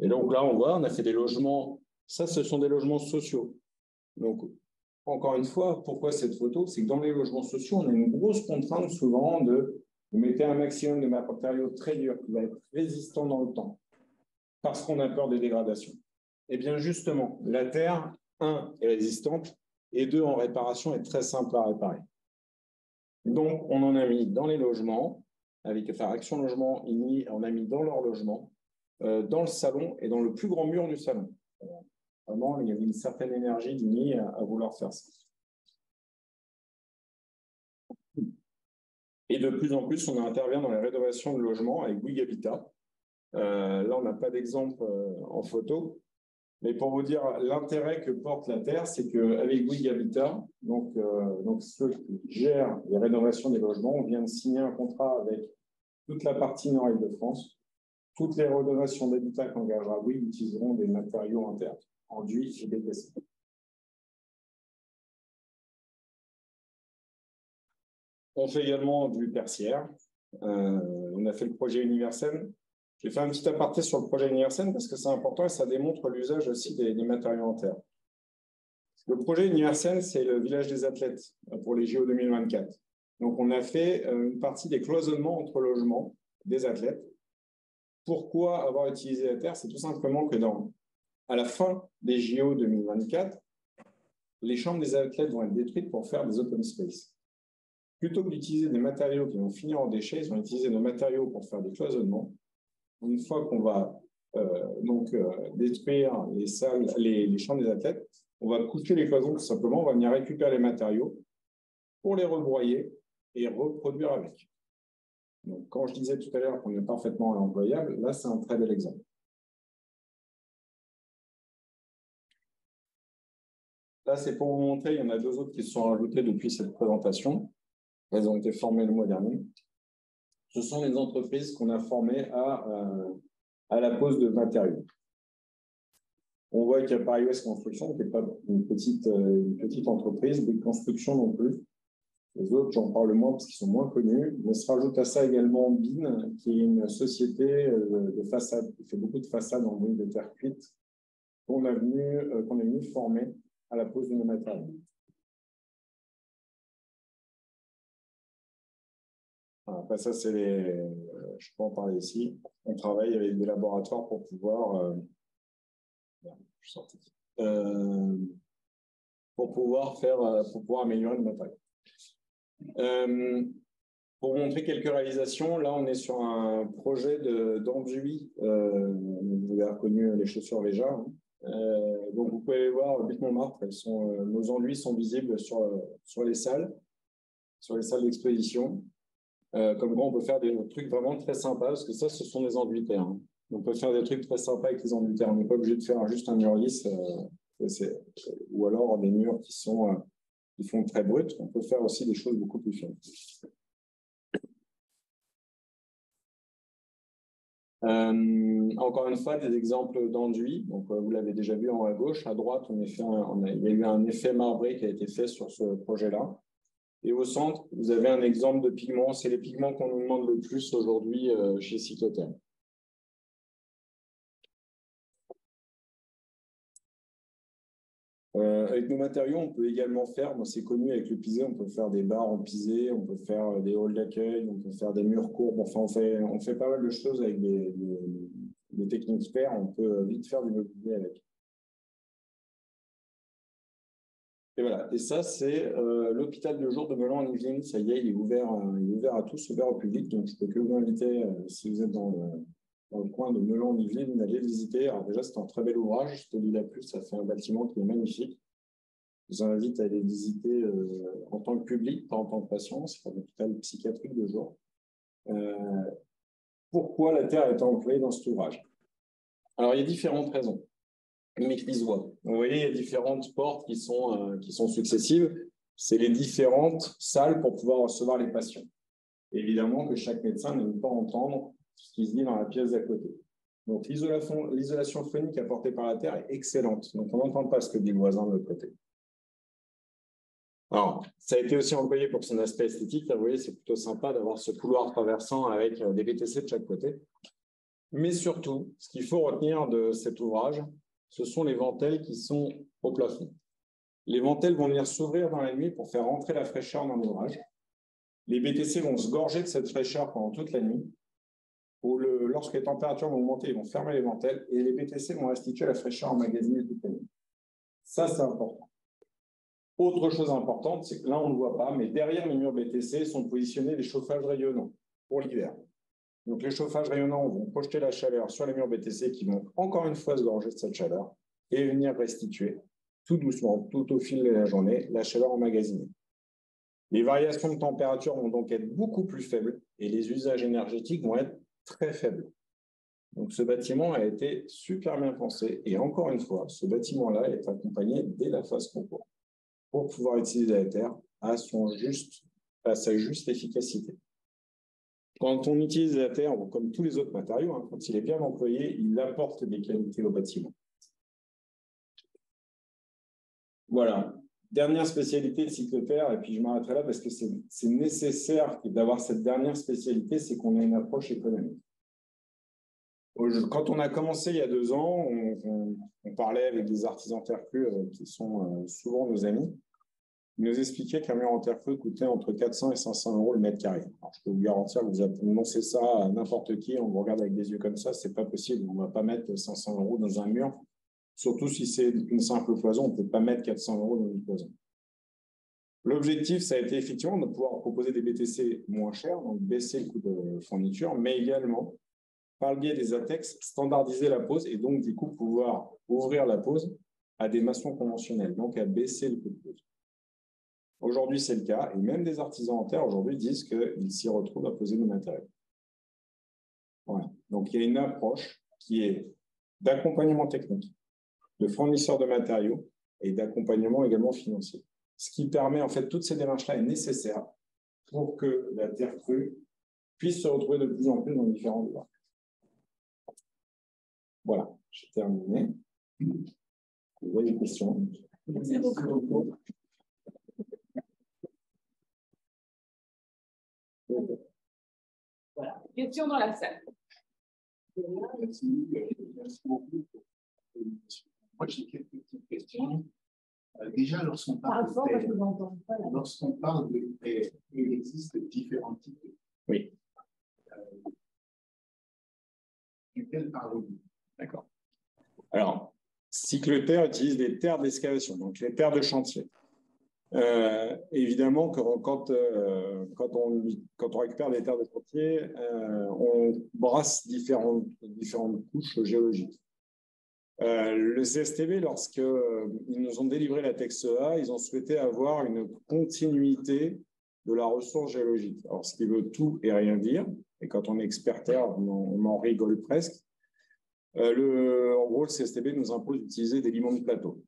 Et donc là, on voit, on a fait des logements. Ça, ce sont des logements sociaux. Donc, encore une fois, pourquoi cette photo? C'est que dans les logements sociaux, on a une grosse contrainte souvent de mettre un maximum de matériaux très durs qui va être résistant dans le temps, parce qu'on a peur des dégradations. Eh bien, justement, la terre, un, est résistante, et deux, en réparation, est très simple à réparer. Donc, on en a mis dans les logements, avec Action Logement, on a mis dans leur logement, dans le salon et dans le plus grand mur du salon. Vraiment, il y avait une certaine énergie d'INI à vouloir faire ça. Et de plus en plus, on intervient dans les rénovations de logements avec Bouygues Habitat. Là, on n'a pas d'exemple en photo, mais pour vous dire l'intérêt que porte la terre, c'est qu'avec Bouygues Habitat, donc ceux qui gèrent les rénovations des logements, on vient de signer un contrat avec toute la partie Nord-Île-de-France. Toutes les rénovations d'habitat qu'engagera Bouygues utiliseront des matériaux internes, enduits et DPC. On fait également du tertiaire. On a fait le projet Universel. J'ai fait un petit aparté sur le projet Universel parce que c'est important et ça démontre l'usage aussi des matériaux internes. Le projet Universel, c'est le village des athlètes pour les JO 2024. Donc, on a fait une partie des cloisonnements entre logements des athlètes. Pourquoi avoir utilisé la terre? C'est tout simplement que à la fin des JO 2024, les chambres des athlètes vont être détruites pour faire des open space. Plutôt que d'utiliser des matériaux qui vont finir en déchets, ils vont utiliser nos matériaux pour faire des cloisonnements. Une fois qu'on va détruire les salles, les chambres des athlètes, on va coucher les cloisons tout simplement, on va venir récupérer les matériaux pour les rebroyer et reproduire avec. Donc, quand je disais tout à l'heure qu'on est parfaitement employable, là, c'est un très bel exemple. Là, c'est pour vous montrer, il y en a deux autres qui se sont rajoutées depuis cette présentation. Elles ont été formées le mois dernier. Ce sont les entreprises qu'on a formées à la pose de matériaux. On voit qu'il y a Paris Ouest Construction, qui n'est pas une petite entreprise, de construction non plus. Les autres, j'en parle moins parce qu'ils sont moins connus. Mais se rajoute à ça également BIN, qui est une société de façade, qui fait beaucoup de façades en bruit de terre cuite, qu'on est venu former à la pose de nos matériaux. Après ça, c'est je peux en parler ici. On travaille avec des laboratoires pour pouvoir améliorer le matériel. Pour montrer quelques réalisations, là on est sur un projet d'enduit. Vous avez reconnu les chaussures Veja. Donc vous pouvez voir Butte Montmartre, nos enduits sont visibles sur les salles d'exposition. Comme quoi on peut faire des trucs vraiment très sympas, parce que ça, ce sont des enduits terre. On peut faire des trucs très sympas avec les enduits terre. On n'est pas obligé de faire juste un mur lisse, ou alors des murs qui font très brut. On peut faire aussi des choses beaucoup plus fines. Encore une fois, des exemples d'enduits. Donc, vous l'avez déjà vu en haut à gauche. À droite, il y a eu un effet marbré qui a été fait sur ce projet-là. Et au centre, vous avez un exemple de pigments. C'est les pigments qu'on nous demande le plus aujourd'hui chez Cyclotherm. Avec nos matériaux, on peut également faire, c'est connu avec le pisé, on peut faire des barres en pisé, on peut faire des halls d'accueil, on peut faire des murs courbes. Enfin, on fait pas mal de choses avec des techniques paires. On peut vite faire du mobilier avec. Et voilà. Et ça, c'est l'hôpital de jour de Melan-en-Yvelines. Ça y est, il est ouvert à tous, ouvert au public. Donc, je peux que vous inviter, si vous êtes dans le coin de Melan-en-Yvelines, d'aller le visiter. Alors déjà, c'est un très bel ouvrage. Je te dis la plus, ça fait un bâtiment qui est magnifique. Je vous invite à aller visiter en tant que public, pas en tant que patient. C'est un hôpital psychiatrique de jour. Pourquoi la terre est employée dans cet ouvrage? Alors, il y a différentes raisons, mais qui se voient. Vous voyez, il y a différentes portes qui sont successives. C'est les différentes salles pour pouvoir recevoir les patients. Et évidemment que chaque médecin n'aime pas entendre ce qui se dit dans la pièce d'à côté. Donc, l'isolation phonique apportée par la terre est excellente. Donc, on n'entend pas ce que dit le voisin de l'autre côté. Alors, ça a été aussi employé pour son aspect esthétique. Là, vous voyez, c'est plutôt sympa d'avoir ce couloir traversant avec des VTC de chaque côté. Mais surtout, ce qu'il faut retenir de cet ouvrage, ce sont les ventelles qui sont au plafond. Les ventelles vont venir s'ouvrir dans la nuit pour faire rentrer la fraîcheur dans l'ouvrage. Les BTC vont se gorger de cette fraîcheur pendant toute la nuit. Lorsque les températures vont augmenter, ils vont fermer les ventelles et les BTC vont restituer la fraîcheur emmagasinée toute la nuit. Ça, c'est important. Autre chose importante, c'est que là, on ne le voit pas, mais derrière les murs BTC sont positionnés les chauffages rayonnants pour l'hiver. Donc, les chauffages rayonnants vont projeter la chaleur sur les murs BTC qui vont encore une fois se gorger de cette chaleur et venir restituer tout doucement, tout au fil de la journée, la chaleur emmagasinée. Les variations de température vont donc être beaucoup plus faibles et les usages énergétiques vont être très faibles. Donc, ce bâtiment a été super bien pensé et encore une fois, ce bâtiment-là est accompagné dès la phase concours pour pouvoir utiliser la terre à sa juste efficacité. Quand on utilise la terre, comme tous les autres matériaux, quand il est bien employé, il apporte des qualités au bâtiment. Voilà. Dernière spécialité de cyclotherre, et puis je m'arrêterai là parce que c'est nécessaire d'avoir cette dernière spécialité, c'est qu'on a une approche économique. Quand on a commencé il y a 2 ans, on parlait avec des artisans terre crue qui sont souvent nos amis. Ils nous expliquaient qu'un mur en terre crue coûtait entre 400 et 500 euros le mètre carré. Alors, je peux vous garantir que vous annoncez ça à n'importe qui, on vous regarde avec des yeux comme ça, c'est pas possible. On ne va pas mettre 500 euros dans un mur. Surtout si c'est une simple cloison, on ne peut pas mettre 400 euros dans une cloison. L'objectif, ça a été effectivement de pouvoir proposer des BTC moins chers, donc baisser le coût de fourniture, mais également, par le biais des ATEX, standardiser la pose et donc, du coup, pouvoir ouvrir la pose à des maçons conventionnels, donc à baisser le coût de pose. Aujourd'hui, c'est le cas, et même des artisans en terre aujourd'hui disent qu'ils s'y retrouvent à poser des matériaux. Voilà. Donc, il y a une approche qui est d'accompagnement technique, de fournisseurs de matériaux et d'accompagnement également financier. Ce qui permet, en fait, toutes ces démarches-là est nécessaire pour que la terre crue puisse se retrouver de plus en plus dans différents endroits. Voilà, j'ai terminé. Vous voyez des questions? Merci beaucoup. Voilà. Question dans la salle. Merci beaucoup. Moi, j'ai quelques petites questions. Déjà, lorsqu'on parle de terre, il existe différents types de terre. Oui. Duquel parlons-nous? D'accord. Alors, Cycleterre utilise des terres d'excavation, donc les terres de chantier. Évidemment, quand on récupère des terres de chantier, on brasse différentes couches géologiques. Le CSTB, lorsqu'ils nous ont délivré la TEXEA, ils ont souhaité avoir une continuité de la ressource géologique. Alors, ce qui veut tout et rien dire, et quand on est expert terre, on en rigole presque. En gros, le CSTB nous impose d'utiliser des limons de plateau.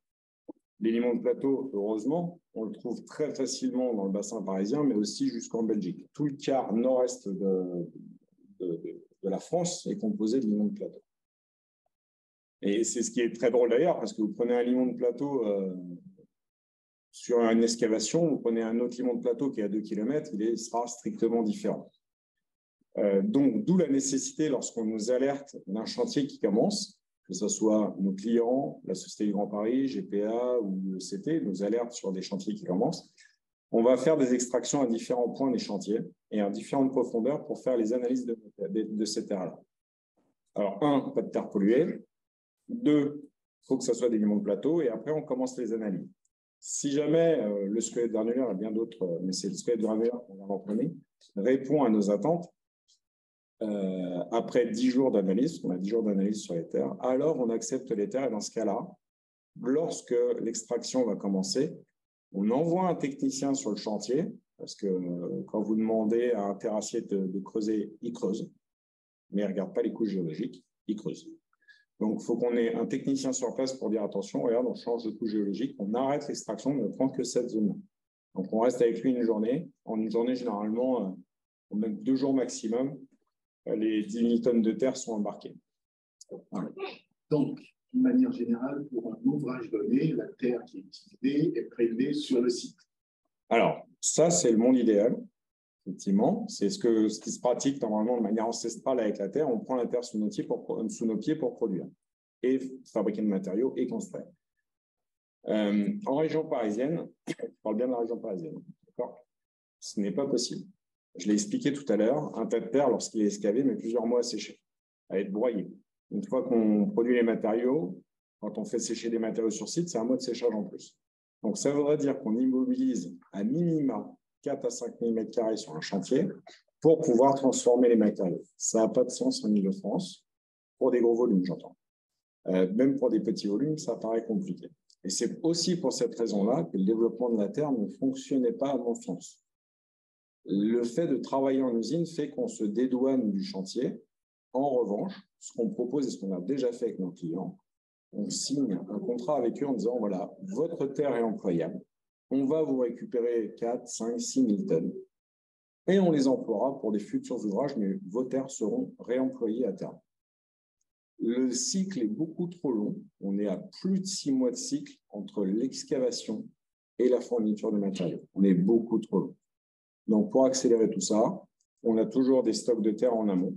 Les limons de plateau, heureusement, on le trouve très facilement dans le bassin parisien, mais aussi jusqu'en Belgique. Tout le quart nord-est de la France est composé de limons de plateau. Et c'est ce qui est très drôle d'ailleurs, parce que vous prenez un limon de plateau sur une excavation, vous prenez un autre limon de plateau qui est à 2 km, il sera strictement différent. Donc, d'où la nécessité, lorsqu'on nous alerte d'un chantier qui commence, que ce soit nos clients, la Société du Grand Paris, GPA ou le CT, nous alertent sur des chantiers qui commencent, on va faire des extractions à différents points des chantiers et à différentes profondeurs pour faire les analyses de ces terres-là. Alors, 1, pas de terre polluée. 2, il faut que ce soit des limons de plateau et après, on commence les analyses. Si jamais le squelette granulaire, et bien d'autres, mais c'est le squelette granulaire qu'on va en premier, répond à nos attentes, après 10 jours d'analyse, on a 10 jours d'analyse sur les terres, alors on accepte les terres et dans ce cas-là, lorsque l'extraction va commencer, on envoie un technicien sur le chantier, parce que quand vous demandez à un terrassier de creuser, il creuse, mais il ne regarde pas les couches géologiques, il creuse. Donc, il faut qu'on ait un technicien sur place pour dire attention, regarde, on change de couche géologique, on arrête l'extraction, on ne prend que cette zone-là. Donc, on reste avec lui une journée. En une journée, généralement, on met 2 jours maximum. Les 10 000 tonnes de terre sont embarquées. Voilà. Donc, d'une manière générale, pour un ouvrage donné, la terre qui est utilisée est prélevée sur le site. Alors, ça, c'est le monde idéal. Effectivement, c'est ce qui se pratique normalement de manière ancestrale avec la terre. On prend la terre sous nos pieds pour produire et fabriquer de matériaux et construire. En région parisienne, je parle bien de la région parisienne, d'accord ? Ce n'est pas possible. Je l'ai expliqué tout à l'heure, un tas de terre, lorsqu'il est excavé, met plusieurs mois à sécher, à être broyé. Une fois qu'on produit les matériaux, quand on fait sécher des matériaux sur site, c'est un mois de séchage en plus. Donc, ça voudrait dire qu'on immobilise à minima 4 à 5 000 m² sur un chantier pour pouvoir transformer les matériaux. Ça n'a pas de sens en Île-de-France, pour des gros volumes, j'entends. Même pour des petits volumes, ça paraît compliqué. Et c'est aussi pour cette raison-là que le développement de la terre ne fonctionnait pas à mon sens. Le fait de travailler en usine fait qu'on se dédouane du chantier. En revanche, ce qu'on propose et ce qu'on a déjà fait avec nos clients, on signe un contrat avec eux en disant, voilà, votre terre est employable, on va vous récupérer 4, 5, 6 000 tonnes et on les emploiera pour des futurs ouvrages, mais vos terres seront réemployées à terme. Le cycle est beaucoup trop long, on est à plus de 6 mois de cycle entre l'excavation et la fourniture de matériaux. On est beaucoup trop long. Donc, pour accélérer tout ça, on a toujours des stocks de terre en amont,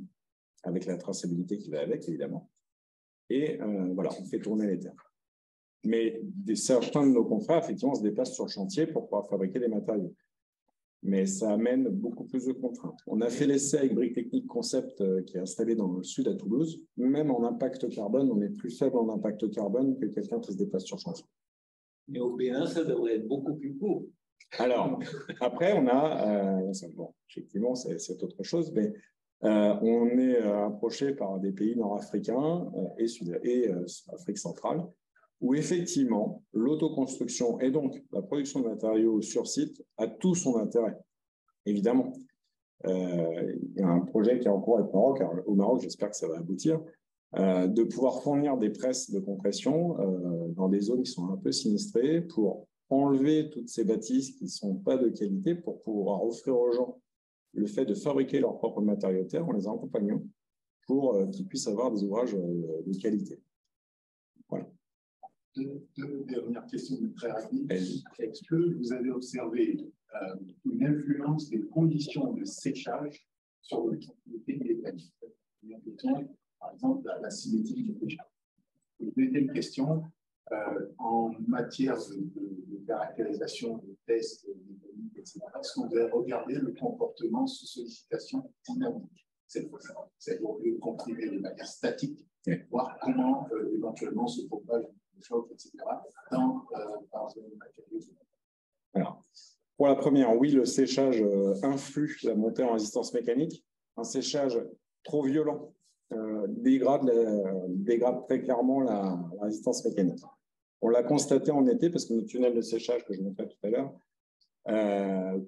avec la traçabilité qui va avec, évidemment. Et voilà, on fait tourner les terres. Mais certains de nos confrères, effectivement, se déplacent sur le chantier pour pouvoir fabriquer des matériaux. Mais ça amène beaucoup plus de contraintes. On a fait l'essai avec Briques Techniques Concept qui est installé dans le sud à Toulouse. Même en impact carbone, on est plus faible en impact carbone que quelqu'un qui se déplace sur chantier. Mais au B1, ça devrait être beaucoup plus court. Alors, après, on a, bon, effectivement, c'est autre chose, mais on est approché par des pays nord-africains et Afrique centrale, où effectivement, l'autoconstruction et donc la production de matériaux sur site a tout son intérêt, évidemment. Il y a un projet qui est en cours avec le Maroc, alors, au Maroc, j'espère que ça va aboutir, de pouvoir fournir des presses de compression dans des zones qui sont un peu sinistrées pour enlever toutes ces bâtisses qui ne sont pas de qualité pour pouvoir offrir aux gens le fait de fabriquer leurs propres matériaux de terre en les accompagnant pour qu'ils puissent avoir des ouvrages de qualité. Voilà. Deux dernières questions très rapides. Est-ce que vous avez observé une influence des conditions de séchage sur le qualité des bâtiments? Par exemple, la symétrie du séchage. Deuxième question, en matière de caractérisation, de tests, etc., est-ce que vous avez regardé le comportement sous sollicitation dynamique cette fois-ci? C'est-à-dire au lieu de comprimer de manière statique, voir comment éventuellement se propage le choc, etc., dans un matériau. Alors, pour la première, oui, le séchage influe la montée en résistance mécanique. Un séchage trop violent dégrade très clairement la résistance mécanique. On l'a constaté en été parce que notre tunnel de séchage que je montrais tout à l'heure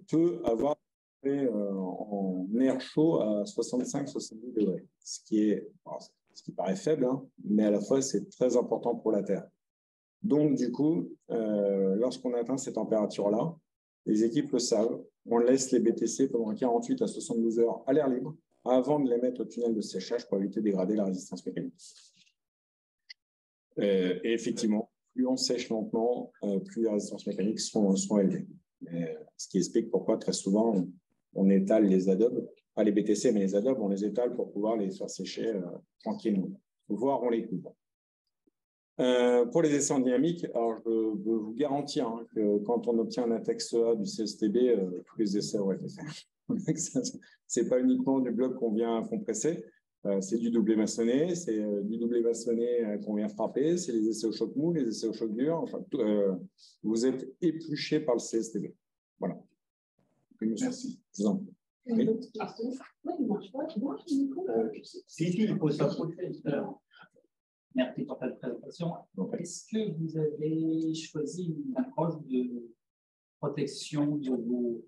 peut avoir en air chaud à 65-70 degrés, ce qui paraît faible, hein, mais à la fois c'est très important pour la Terre. Donc du coup, lorsqu'on atteint ces températures-là, les équipes le savent, on laisse les BTC pendant 48 à 72 heures à l'air libre avant de les mettre au tunnel de séchage pour éviter de dégrader la résistance mécanique. Et effectivement, plus on sèche lentement, plus les résistances mécaniques sont élevées. Ce qui explique pourquoi très souvent on étale les adobes, pas les BTC, mais les adobes, on les étale pour pouvoir les faire sécher tranquillement, voire on les couvre. Pour les essais en dynamique, alors je peux vous garantir que quand on obtient un index A du CSTB, tous les essais auraient été faits. C'est pas uniquement du bloc qu'on vient compresser, c'est du doublé maçonné, c'est du doublé maçonné qu'on vient frapper, c'est les essais au choc mou, les essais au choc dur. Enfin, vous êtes épluché par le CSTB. Voilà. Merci. Je vous en prie. Oui. Si, il faut s'approcher. Merci pour cette présentation. Est-ce que vous avez choisi une approche de protection de vos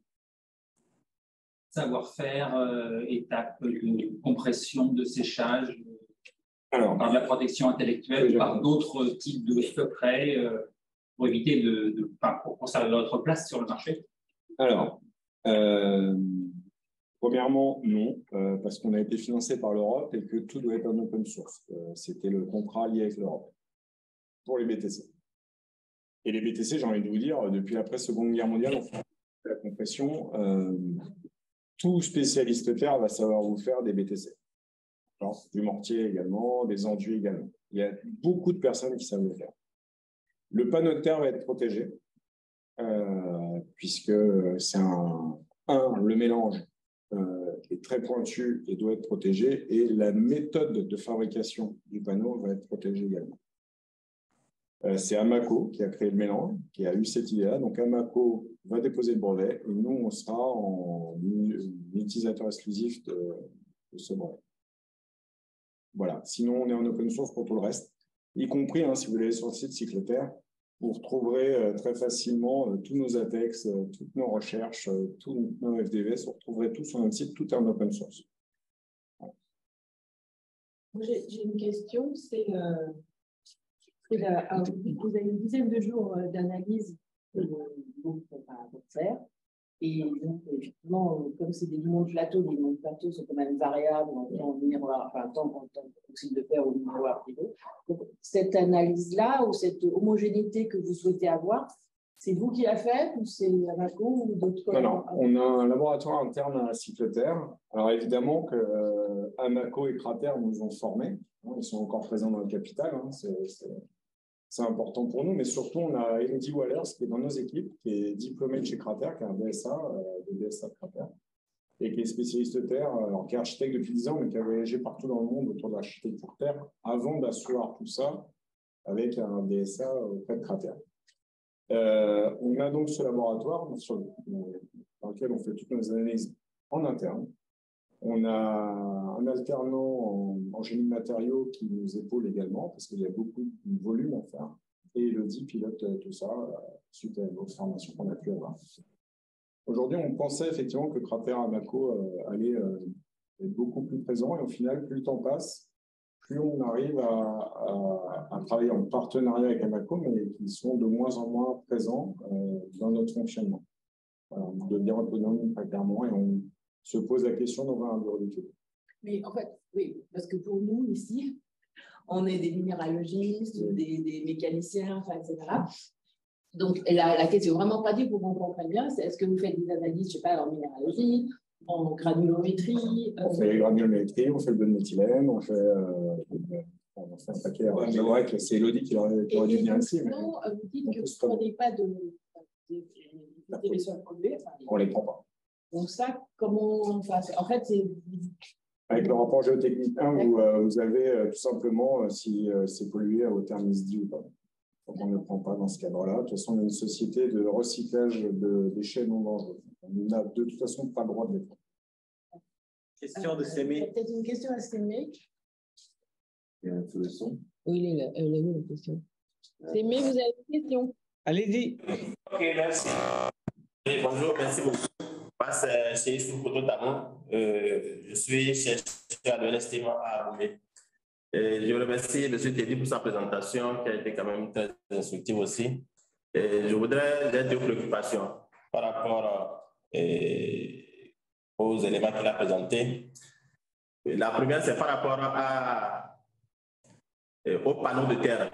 savoir-faire, étapes de compression, de séchage, par de la protection intellectuelle, par d'autres types de secrets pour éviter pour conserver votre place sur le marché? Alors, premièrement, non, parce qu'on a été financé par l'Europe et que tout doit être en open source. C'était le contrat lié avec l'Europe pour les BTC. Et les BTC, j'ai envie de vous dire, depuis l'après-Seconde Guerre mondiale, on fait la compression. Tout spécialiste terre va savoir vous faire des BTC. Alors, du mortier également, des enduits également. Il y a beaucoup de personnes qui savent le faire. Le panneau de terre va être protégé, puisque c'est le mélange est très pointu et doit être protégé, et la méthode de fabrication du panneau va être protégée également. C'est Amaco qui a créé le mélange, qui a eu cette idée-là. Donc Amaco va déposer le brevet et nous, on sera en utilisateur exclusif de ce brevet. Voilà. Sinon, on est en open source pour tout le reste, y compris, si vous allez sur le site Cycloterre, vous retrouverez très facilement tous nos ATEX, toutes nos recherches, tous nos FDVS, vous retrouverez tout sur notre site, tout est en open source. Voilà. J'ai une question, c'est vous avez une dizaine de jours d'analyse pour faire. Et donc, effectivement, comme c'est des limons de plateau, les limons de plateau sont quand même variables en temps miroir, enfin, en temps d'oxyde de fer ou de miroir plutôt. Donc, cette analyse-là ou cette homogénéité que vous souhaitez avoir, c'est vous qui la faites ou c'est Amaco ou d'autres collègues? Non, on a un laboratoire interne à Cycloterre. Alors, évidemment que Amaco et Cratère nous ont formés. Ils sont encore présents dans le capital. C'est important pour nous, mais surtout, on a Elodie Wallers qui est dans nos équipes, qui est diplômée de chez Cratère, qui a un DSA, de DSA de Cratère, et qui est spécialiste terre, alors qui est architecte depuis 10 ans, mais qui a voyagé partout dans le monde autour de l'architecture terre, avant d'asseoir tout ça avec un DSA auprès de Cratère. On a donc ce laboratoire dans lequel on fait toutes nos analyses en interne. On a un alternant en génie de matériaux qui nous épaule également, parce qu'il y a beaucoup de volume à faire. Et Elodie pilote tout ça suite à notre formation qu'on a pu avoir. Aujourd'hui, on pensait effectivement que Cratère Amaco allait être beaucoup plus présent. Et au final, plus le temps passe, plus on arrive à travailler en partenariat avec Amaco, mais qui sont de moins en moins présents dans notre fonctionnement. Voilà, on devient autonome très clairement et on se pose la question dans un bureau d'études. Mais en fait, oui, parce que pour nous, ici, on est des minéralogistes, des mécaniciens, enfin, etc. Donc, la question, vraiment pas dit pour qu'on comprenne bien, c'est est-ce que vous faites des analyses, je ne sais pas, en minéralogie, en granulométrie On fait les granulométries, on fait le méthylène, on fait un paquet. C'est vrai que c'est Elodie qui aurait dû venir ici. Non, vous dites que vous ne prenez pas de sols pollués. On ne les prend pas. Donc ça, comment on fait? En fait, c'est... Avec le rapport géotechnique 1, vous avez tout simplement si c'est pollué à hauteur NIS10 ou pas. Donc on ne le prend pas dans ce cadre-là. De toute façon, on est une société de recyclage de déchets non dangereux. On n'a de toute façon pas le droit de les prendre. Question de Sémé. Peut-être une question à Sémé. Il y a un peu de son. Oui, il a eu une question. Sémé, vous avez une question? Allez-y. Ok, merci. Oui, bonjour, merci beaucoup. Moi, c'est Chéri Photo Tamon. Je suis chercheur à l'ENST à Boumé. Je remercie M. Teddy pour sa présentation qui a été quand même très instructive aussi. Je voudrais j'ai deux préoccupations par rapport aux éléments qu'il a présentés. La première, c'est par rapport aux panneaux de terre.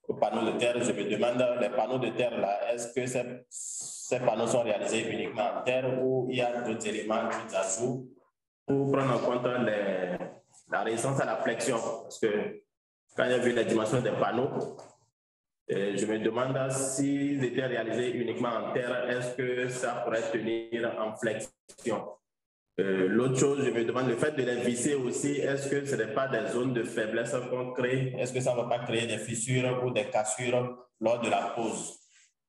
Aux panneaux de terre, je me demande, les panneaux de terre, là, est-ce que ces panneaux sont réalisés uniquement en terre ou il y a d'autres éléments, d'autres ajouts pour prendre en compte la résistance à la flexion? Parce que quand j'ai vu les dimensions des panneaux, je me demande s'ils étaient réalisés uniquement en terre, est-ce que ça pourrait tenir en flexion? L'autre chose, je me demande le fait de les visser aussi, est-ce que ce n'est pas des zones de faiblesse qu'on crée? Est-ce que ça ne va pas créer des fissures ou des cassures lors de la pose?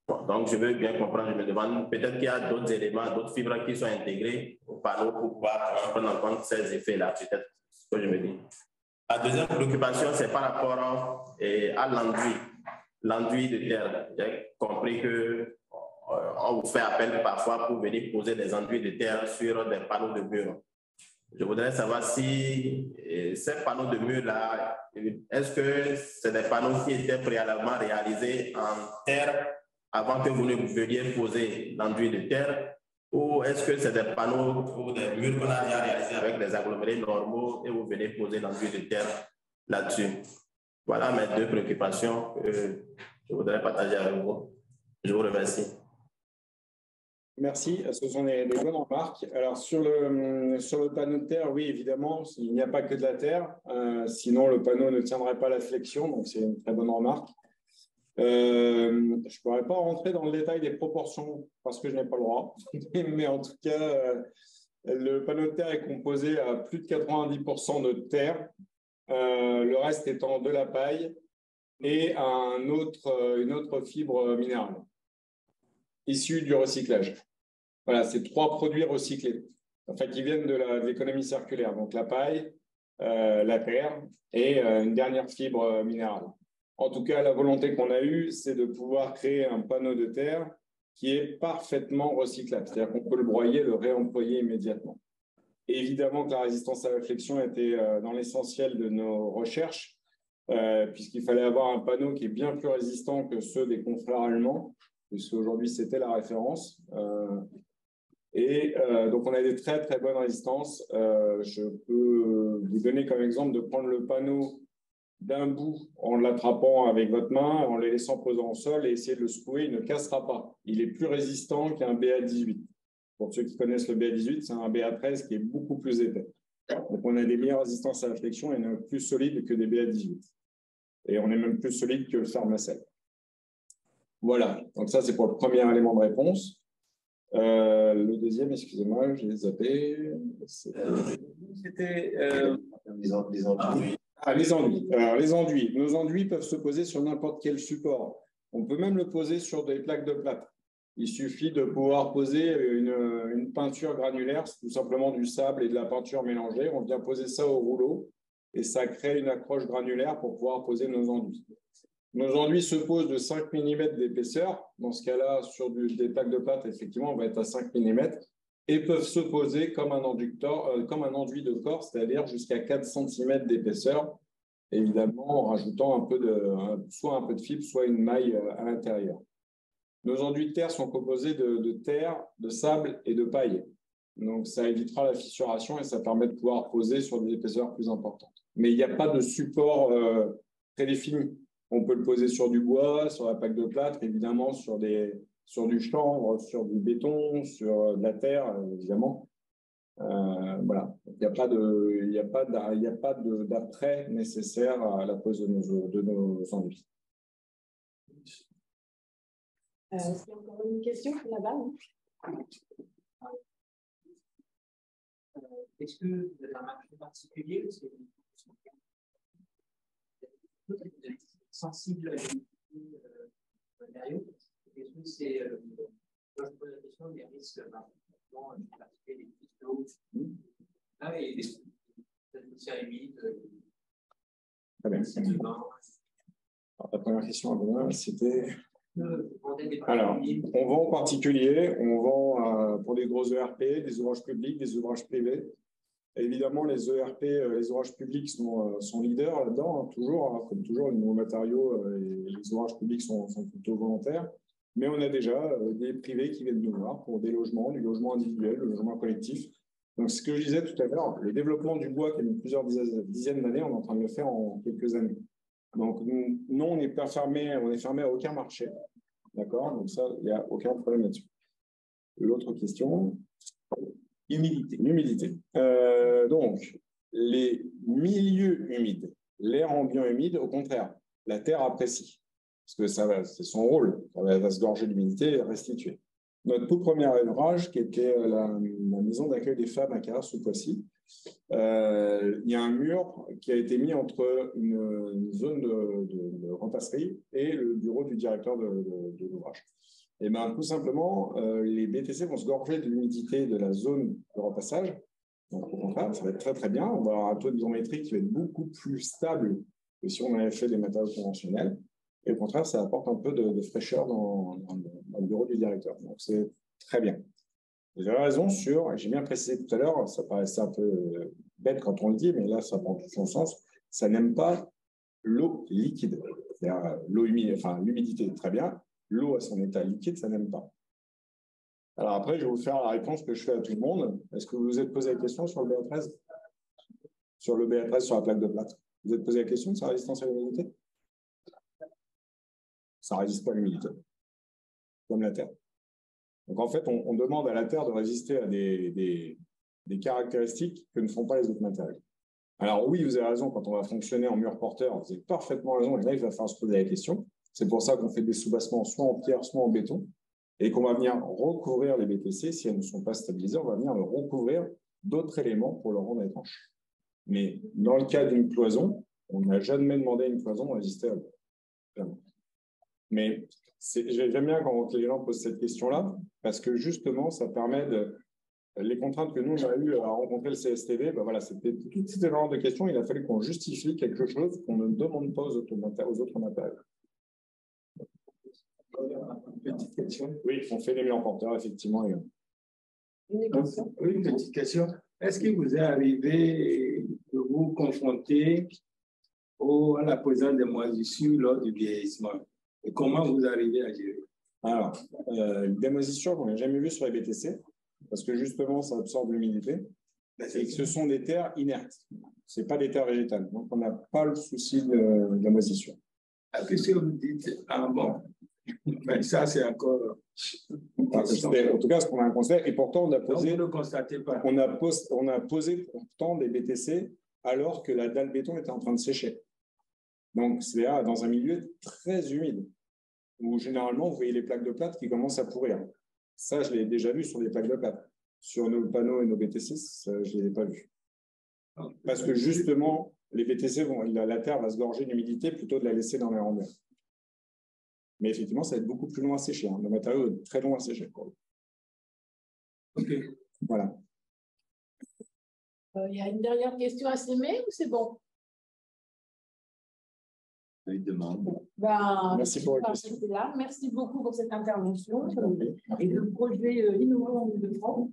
Bon, donc, je veux bien comprendre, je me demande, peut-être qu'il y a d'autres éléments, d'autres fibres qui sont intégrées au panneau pour pouvoir prendre en compte ces effets-là, peut-être ce que je me dis. La deuxième préoccupation, c'est par rapport à l'enduit de terre. J'ai compris que on vous fait appel parfois pour venir poser des enduits de terre sur des panneaux de mur. Je voudrais savoir si ces panneaux de mur-là, est-ce que c'est des panneaux qui étaient préalablement réalisés en terre avant que vous ne veniez poser l'enduit de terre, ou est-ce que c'est des panneaux ou des murs qu'on a déjà réalisés avec des agglomérés normaux et vous venez poser l'enduit de terre là-dessus? Voilà mes deux préoccupations que je voudrais partager avec vous. Je vous remercie. Merci, ce sont des bonnes remarques. Alors, sur le panneau de terre, oui, évidemment, il n'y a pas que de la terre, sinon le panneau ne tiendrait pas la flexion, donc c'est une très bonne remarque. Je ne pourrais pas rentrer dans le détail des proportions parce que je n'ai pas le droit. Mais en tout cas, le panneau de terre est composé à plus de 90% de terre, le reste étant de la paille et une autre fibre minérale issue du recyclage. Voilà, c'est 3 produits recyclés, enfin, qui viennent de l'économie circulaire. Donc la paille, la terre et une dernière fibre minérale. En tout cas, la volonté qu'on a eue, c'est de pouvoir créer un panneau de terre qui est parfaitement recyclable. C'est-à-dire qu'on peut le broyer, le réemployer immédiatement. Et évidemment que la résistance à la flexion était dans l'essentiel de nos recherches, puisqu'il fallait avoir un panneau qui est bien plus résistant que ceux des confrères allemands, puisqu'aujourd'hui, c'était la référence. Donc, on a des très, très bonnes résistances. Je peux vous donner comme exemple de prendre le panneau d'un bout en l'attrapant avec votre main, en le laissant poser en sol et essayer de le secouer, il ne cassera pas. Il est plus résistant qu'un BA18. Pour ceux qui connaissent le BA18, c'est un BA13 qui est beaucoup plus épais. Donc, on a des meilleures résistances à la flexion et on est plus solides que des BA18. Et on est même plus solide que le Pharmacell. Voilà, donc ça, c'est pour le premier élément de réponse. Le deuxième, excusez-moi, j'ai zappé. C'était les enduits. Les enduits. Alors, les enduits. Nos enduits peuvent se poser sur n'importe quel support. On peut même le poser sur des plaques de plâtre. Il suffit de pouvoir poser une peinture granulaire, c'est tout simplement du sable et de la peinture mélangée. On vient poser ça au rouleau et ça crée une accroche granulaire pour pouvoir poser nos enduits. Nos enduits se posent de 5 mm d'épaisseur. Dans ce cas-là, sur des plaques de plâtre, effectivement, on va être à 5 mm et peuvent se poser comme un enduit de corps, c'est-à-dire jusqu'à 4 cm d'épaisseur, évidemment en rajoutant soit un peu de fibre, soit une maille à l'intérieur. Nos enduits de terre sont composés de terre, de sable et de paille. Donc, ça évitera la fissuration et ça permet de pouvoir poser sur des épaisseurs plus importantes. Mais il n'y a pas de support prédéfini. On peut le poser sur du bois, sur la plaque de plâtre, évidemment, sur du chanvre, sur du béton, sur de la terre, évidemment. Voilà. Il n'y a pas d'attrait nécessaire à la pose de nos enduits. Est-ce qu'il y a encore une question là-bas? Est-ce que vous avez un marché particulier? Vous êtes sensible à l'humidité matériaux? Est-ce que c'est, moi je pose la question des risques en particulier des crises d'eau et des poussières humides. La première question, c'était. Alors, on vend en particulier, on vend pour des gros ERP, des ouvrages publics, des ouvrages privés. Et évidemment, les ERP, les ouvrages publics sont leaders là-dedans, toujours, comme toujours, les nouveaux matériaux et les ouvrages publics sont plutôt volontaires. Mais on a déjà des privés qui viennent nous voir pour des logements, du logement individuel, du logement collectif. Donc, ce que je disais tout à l'heure, le développement du bois qui a mis plusieurs dizaines d'années, on est en train de le faire en quelques années. Donc, nous, on est fermé à aucun marché. D'accord? Donc, ça, il n'y a aucun problème là-dessus. L'autre question? L'humidité. Donc, les milieux humides, l'air ambiant humide, au contraire, la terre apprécie. Parce que c'est son rôle. Ça va se gorger d'humidité et restituer. Notre tout premier ouvrage, qui était la maison d'accueil des femmes à Carras-sous-Poissy, il y a un mur qui a été mis entre une zone de repasserie et le bureau du directeur de l'ouvrage. Et bien, tout simplement, les BTC vont se gorger de l'humidité de la zone de repassage. Donc, au contraire, ça va être très, très bien. On va avoir un taux d'hygrométrie qui va être beaucoup plus stable que si on avait fait des matériaux conventionnels. Et au contraire, ça apporte un peu de fraîcheur dans le bureau du directeur. Donc, c'est très bien. Vous avez raison j'ai bien précisé tout à l'heure, ça paraissait un peu bête quand on le dit, mais là, ça prend tout son sens. Ça n'aime pas l'eau liquide. C'est-à-dire l'eau humide, enfin, l'humidité, très bien. L'eau à son état liquide, ça n'aime pas. Alors après, je vais vous faire la réponse que je fais à tout le monde. Est-ce que vous vous êtes posé la question sur le BA13? Sur le BA13, sur la plaque de plâtre. Vous vous êtes posé la question de sa résistance à l'humidité? Ça ne résiste pas à l'humidité, comme la terre. Donc en fait, on demande à la terre de résister à des caractéristiques que ne font pas les autres matériaux. Alors oui, vous avez raison, quand on va fonctionner en mur porteur, vous avez parfaitement raison, et là, il va falloir se poser la question. C'est pour ça qu'on fait des soubassements soit en pierre, soit en béton, et qu'on va venir recouvrir les BTC. Si elles ne sont pas stabilisées, on va venir recouvrir d'autres éléments pour le rendre étanche. Mais dans le cas d'une cloison, on n'a jamais demandé à une cloison résistable. Mais j'aime bien quand les gens posent cette question-là, parce que justement, ça permet de... Les contraintes que nous, on a eues à rencontrer le CSTV, ben voilà, c'était toutes ces genres de questions. Il a fallu qu'on justifie quelque chose qu'on ne demande pas aux autres matériaux. Petite question. Oui, on fait des murs porteurs, effectivement. Une question. Oui, une petite question. Est-ce qu'il vous est arrivé de vous confronter à la présence des moisissures lors du vieillissement? Et comment vous arrivez à gérer? Alors, des moisissures qu'on n'a jamais vues sur les BTC, parce que justement, ça absorbe l'humidité, et que ce sont des terres inertes. Ce n'est pas des terres végétales. Donc, on n'a pas le souci de la moisissure. Qu'est-ce que vous dites? Ah bon, ben, ça c'est encore... En tout cas, ce qu'on a un constat, et pourtant, on a posé... Donc, vous ne le constatez pas. On a posé pourtant des BTC alors que la dalle béton était en train de sécher. Donc, c'est dans un milieu très humide, où généralement, vous voyez les plaques de plâtre qui commencent à pourrir. Ça, je l'ai déjà vu sur des plaques de plâtre. Sur nos panneaux et nos BTC, ça, je ne l'ai pas vu. Parce que justement, les BTC, la terre va se gorger d'humidité plutôt de la laisser dans les rondeurs. Mais effectivement, ça va être beaucoup plus long à sécher. Le matériau est très long à sécher. OK. Voilà. Il y a une dernière question à s'aimer ou c'est bon? Merci pour la question. Merci beaucoup pour cette intervention et le projet innovant de France.